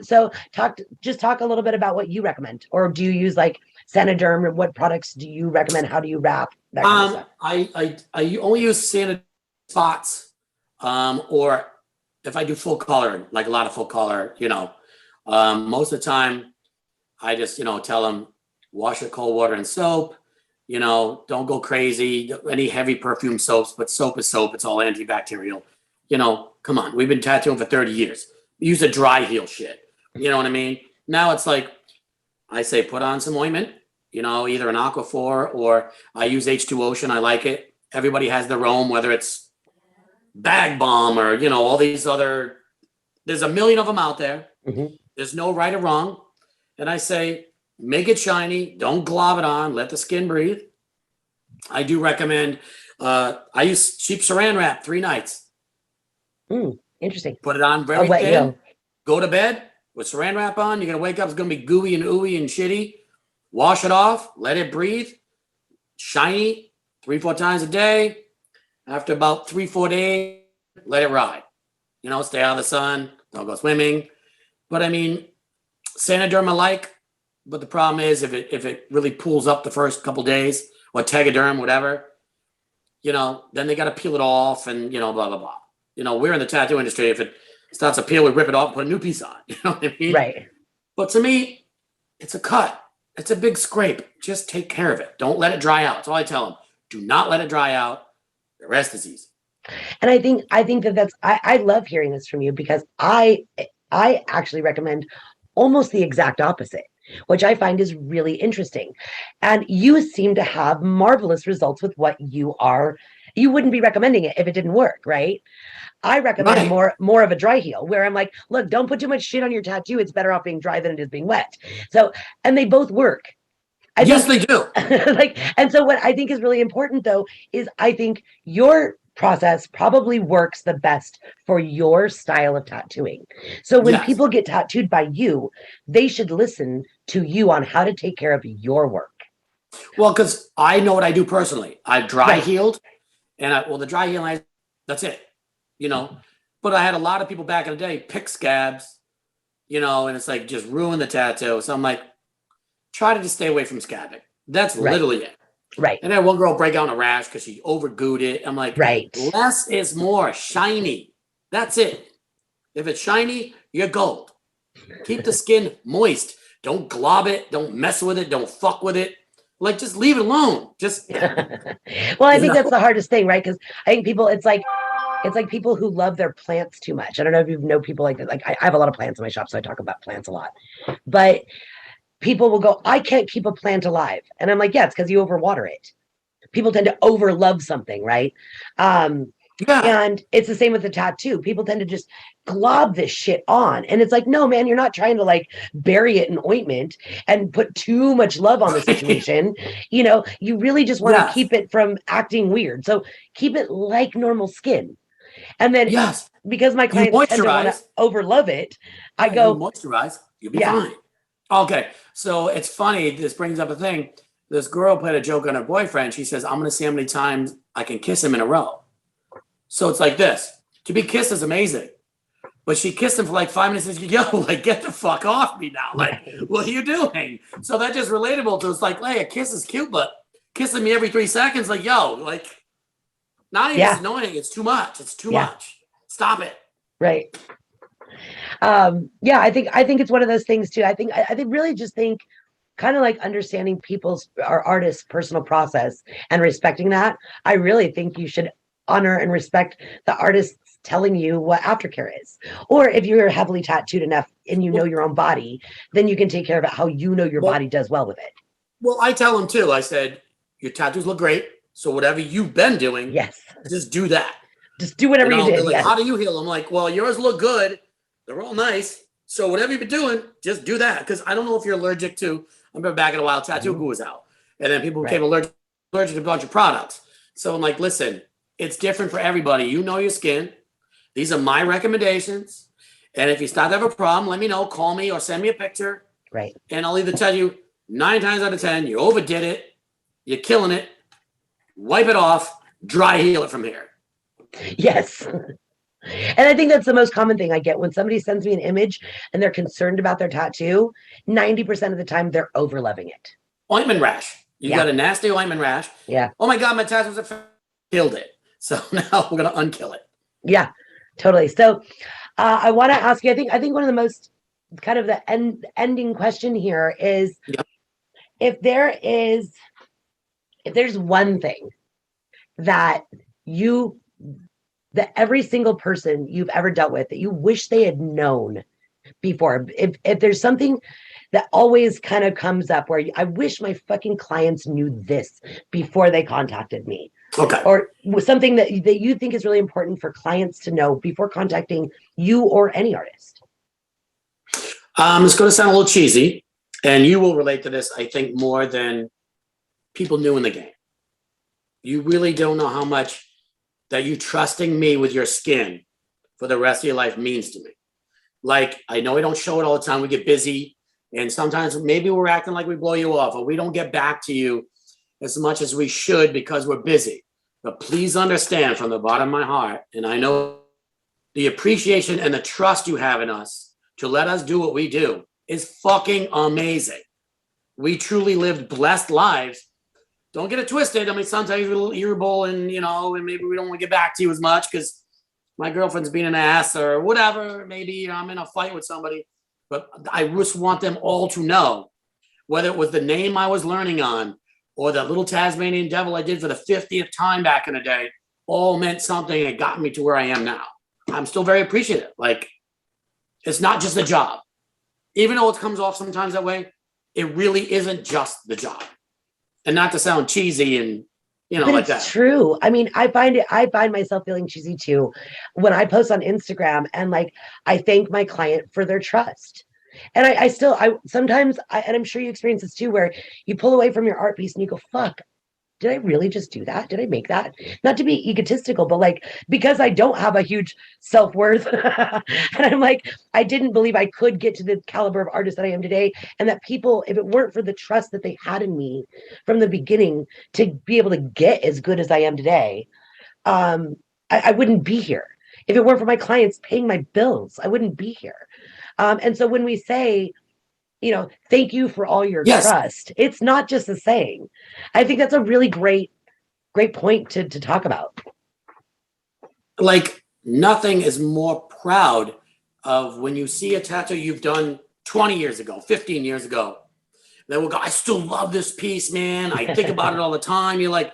So talk a little bit about what you recommend, or do you use like Sanoderm? What products do you recommend? How do you wrap that kind of stuff? I only use Santa spots, or if I do full color, like a lot of full color, most of the time I just, tell them wash with cold water and soap, don't go crazy, any heavy perfume soaps, but soap is soap. It's all antibacterial, come on. We've been tattooing for 30 years. We use a dry heal shit. You know what I mean? Now it's like, I say, put on some ointment, either an Aquaphor or I use H2 Ocean. I like it. Everybody has their own, whether it's Bag Balm or, all these other, there's a million of them out there. Mm-hmm. There's no right or wrong. And I say, make it shiny. Don't glob it on. Let the skin breathe. I do recommend, I use cheap saran wrap 3 nights. Interesting. Put it on very wet thin. heal. Go to bed with saran wrap on. You're going to wake up. It's going to be gooey and ooey and shitty. Wash it off. Let it breathe. Shiny 3-4 times a day. After about 3-4 days, let it ride. Stay out of the sun. Don't go swimming. But I mean, Sanoderm I like. But the problem is if it really pulls up the first couple days, or Tegaderm, whatever, then they got to peel it off and, blah, blah, blah. We're in the tattoo industry. If it starts to peel, we rip it off and put a new piece on. You know what I mean? Right. But to me, it's a cut. It's a big scrape. Just take care of it. Don't let it dry out. That's all I tell them. Do not let it dry out. The rest is easy. And I think I love hearing this from you, because I actually recommend almost the exact opposite, which I find is really interesting. And you seem to have marvelous results with what you wouldn't be recommending it if it didn't work, right? I recommend more of a dry heal, where I'm like, look, don't put too much shit on your tattoo. It's better off being dry than it is being wet. So, and they both work. Yes, they do. And so what I think is really important, though, is I think your process probably works the best for your style of tattooing. So when people get tattooed by you, they should listen to you on how to take care of your work. Well, because I know what I do personally. I've dry healed, and the dry healing, that's it, But I had a lot of people back in the day pick scabs, and it's like just ruin the tattoo. So I'm like, try to just stay away from scabbing. That's literally it. Right. And then one girl break out in a rash because she overglued it. I'm like, less is more. Shiny. That's it. If it's shiny, you're gold. Keep the skin moist. Don't glob it. Don't mess with it. Don't fuck with it. Like, just leave it alone. Just. Well, I think that's the hardest thing, right? Because I think people, it's like people who love their plants too much. I don't know if you know people like that. Like I have a lot of plants in my shop, so I talk about plants a lot. But people will go, I can't keep a plant alive. And I'm like, yeah, it's because you overwater it. People tend to overlove something, right? And it's the same with the tattoo. People tend to just glob this shit on. And it's like, no, man, you're not trying to like bury it in ointment and put too much love on the situation. You really just want to keep it from acting weird. So keep it like normal skin. And then because my clients tend to want to overlove it, I go, moisturize, you'll be fine. Okay, so it's funny. This brings up a thing. This girl played a joke on her boyfriend. She says, I'm going to see how many times I can kiss him in a row. So it's like this. To be kissed is amazing. But she kissed him for like 5 minutes and said, yo, like, get the fuck off me now. Like, what are you doing? So that's just relatable to, it's like, hey, a kiss is cute, but kissing me every 3 seconds, like, yo, like, not even it's annoying. It's too much. It's too much. Stop it. Right. I think it's one of those things too. I think really just think kind of like understanding our artists' personal process and respecting that. I really think you should honor and respect the artists telling you what aftercare is. Or if you're heavily tattooed enough and you know your own body, then you can take care of it how you know your body does well with it. Well, I tell them too. I said, your tattoos look great. So whatever you've been doing, just do that. Just do whatever you did. Like, how do you heal? I'm like, well, yours look good. They're all nice. So whatever you've been doing, just do that. Because I don't know if you're allergic to, I remember back in a while, tattoo glue was out. And then people became allergic to a bunch of products. So I'm like, listen, it's different for everybody. You know your skin. These are my recommendations. And if you start to have a problem, let me know, call me or send me a picture. Right. And I'll either tell you 9 times out of 10, you overdid it, you're killing it, wipe it off, dry heal it from here. Yes. And I think that's the most common thing I get when somebody sends me an image and they're concerned about their tattoo. 90% of the time, they're over loving it. Ointment rash. You got a nasty ointment rash. Yeah. Oh my God, my tattoo's killed it. So now we're going to unkill it. Yeah, totally. So I want to ask you, I think one of the most kind of the ending question here is if there's one thing that every single person you've ever dealt with that you wish they had known before, if there's something that always kind of comes up where I wish my fucking clients knew this before they contacted me. Okay. Or something that you think is really important for clients to know before contacting you or any artist. It's going to sound a little cheesy, and you will relate to this, I think, more than people new in the game. You really don't know how much that you trusting me with your skin for the rest of your life means to me. Like, I know I don't show it all the time. We get busy, and sometimes maybe we're acting like we blow you off, or we don't get back to you as much as we should because we're busy. But please understand from the bottom of my heart, and I know the appreciation and the trust you have in us to let us do what we do is fucking amazing. We truly lived blessed lives. Don't get it twisted. I mean, sometimes we're a little irritable and, and maybe we don't want to get back to you as much because my girlfriend's being an ass or whatever. Maybe, I'm in a fight with somebody. But I just want them all to know, whether it was the name I was learning on or that little Tasmanian devil I did for the 50th time back in the day, all meant something and got me to where I am now. I'm still very appreciative. Like, it's not just a job. Even though it comes off sometimes that way, it really isn't just the job. And not to sound cheesy and, but like it's that. True. I mean, I find myself feeling cheesy too when I post on Instagram and I thank my client for their trust. And I sometimes, and I'm sure you experience this too, where you pull away from your art piece and you go, fuck, did I really just do that? Did I make that? Not to be egotistical, but because I don't have a huge self-worth. And I'm like, I didn't believe I could get to the caliber of artist that I am today. And that people, if it weren't for the trust that they had in me from the beginning to be able to get as good as I am today, I wouldn't be here. If it weren't for my clients paying my bills, I wouldn't be here. And so when we say, thank you for all your trust, it's not just a saying. I think that's a really great point to talk about. Like, nothing is more proud of when you see a tattoo you've done 20 years ago, 15 years ago. Then we'll go, I still love this piece, man. I think about it all the time. You're like,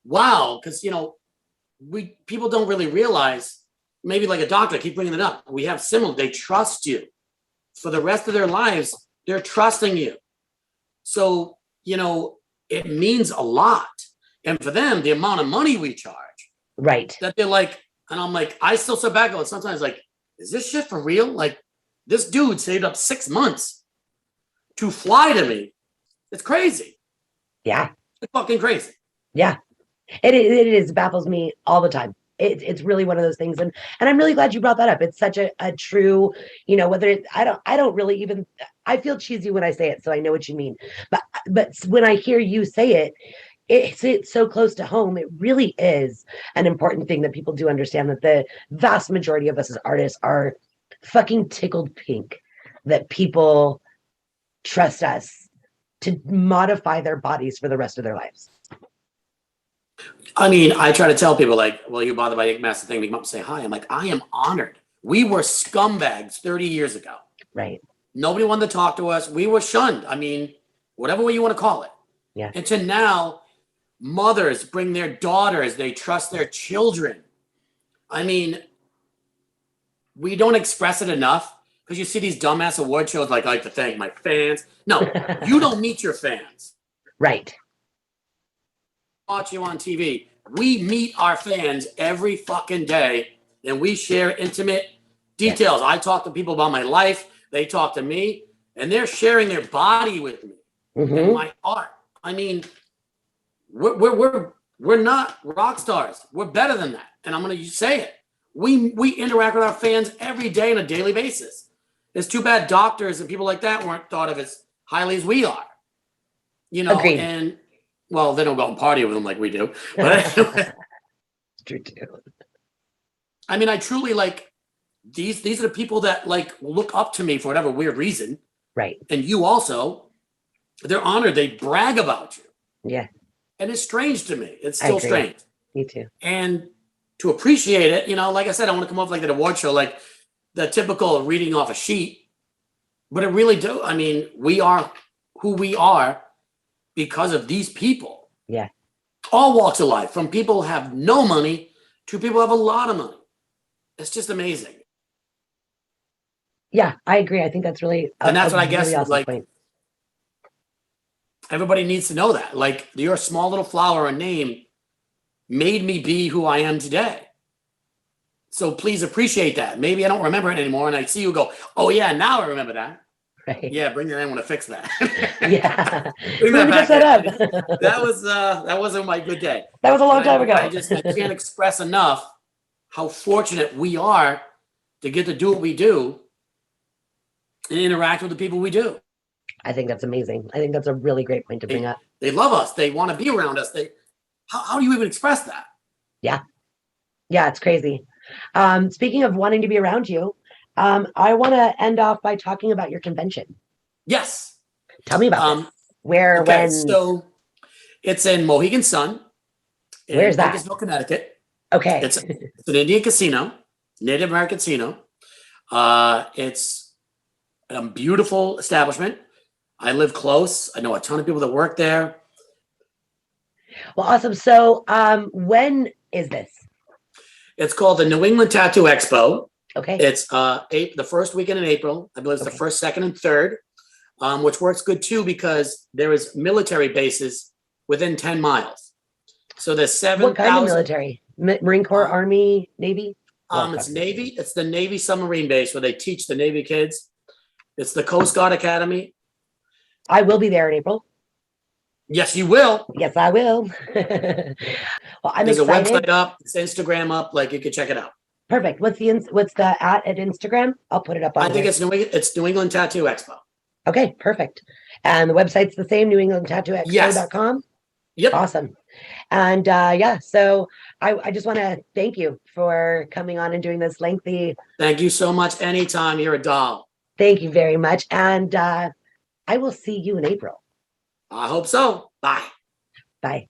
wow. Because, people don't really realize, maybe like a doctor, I keep bringing it up. We have similar, they trust you for the rest of their lives. They're trusting you. So, it means a lot. And for them, the amount of money we charge. Right. That they're like, and I'm like, I still sit back and sometimes like, is this shit for real? Like, this dude saved up 6 months to fly to me. It's crazy. Yeah. It's fucking crazy. Yeah. It is. It baffles me all the time. It's really one of those things. And I'm really glad you brought that up. It's such a true, whether I don't really even, I feel cheesy when I say it, so I know what you mean. But when I hear you say it, it's so close to home. It really is an important thing that people do understand, that the vast majority of us as artists are fucking tickled pink that people trust us to modify their bodies for the rest of their lives. I mean, I try to tell people like, well, you bothered by InkMaster thing, they come up and say hi. I'm like, I am honored. We were scumbags 30 years ago. Right. Nobody wanted to talk to us. We were shunned. I mean, whatever way you want to call it. Yeah. And to now, mothers bring their daughters. They trust their children. I mean, we don't express it enough because you see these dumbass award shows like I like to thank my fans. No, you don't meet your fans. Right. Watch you on TV. We meet our fans every fucking day and we share intimate details. I talk to people about my life. They talk to me and they're sharing their body with me and my art. I mean, we're We're not rock stars. We're better than that. And I'm going to say it. We interact with our fans every day on a daily basis. It's too bad doctors and people like that weren't thought of as highly as we are. You know, Agreed. and well, they don't go out and party with them like we do. But anyway, True too. I mean, I truly like these are the people that like look up to me for whatever weird reason. Right. And you also, they're honored. They brag about you. Yeah. And it's strange to me. It's I still agree. strange. Me too. And to appreciate it, you know, like I said, I want to come off like the award show, like the typical reading off a sheet. But it really do. I mean, we are who we are because of these people. Yeah. All walks of life, from people who have no money to people who have a lot of money. It's just amazing. Yeah, I agree. I think that's really And that's what I guess, really awesome like, point. everybody needs to know that. Like, your small little flower and name made me be who I am today. So please appreciate that. Maybe I don't remember it anymore, and I see you go, oh yeah, now I remember that. Right. Yeah, bring that in when I fix that. Yeah. Bring Let that me back just set in. up. that wasn't my good day. That was a long time ago. I can't express enough how fortunate we are to get to do what we do and interact with the people we do. I think that's amazing. I think that's a really great point to bring up. They love us. They want to be around us. How do you even express that? Yeah. Yeah, it's crazy. Speaking of wanting to be around you, I want to end off by talking about your convention. Yes. Tell me about this. Where, okay, when? So it's in Mohegan Sun. Where's that? Bakersville, Connecticut. Okay. It's an Indian casino, Native American casino. It's a beautiful establishment. I live close. I know a ton of people that work there. Well, awesome. So when is this? It's called the New England Tattoo Expo. Okay. It's the first weekend in April. I believe it's the first, second, and third, which works good too because there is military bases within 10 miles. So there's 7,000. What kind of military? Marine Corps, Army, Navy? It's Navy. It's the Navy submarine base where they teach the Navy kids. It's the Coast Guard Academy. I will be there in April. Yes, you will. Yes, I will. Well, I'm There's excited. a website up. It's Instagram up. Like, you can check it out. Perfect. What's the at Instagram? I'll put it up on I think here. it's New England Tattoo Expo. Okay, perfect. And the website's the same, newenglandtattooexpo.com? Yep. Awesome. And yeah, so I just want to thank you for coming on and doing this lengthy. Thank you so much. Anytime. You're a doll. Thank you very much. And I will see you in April. I hope so. Bye. Bye.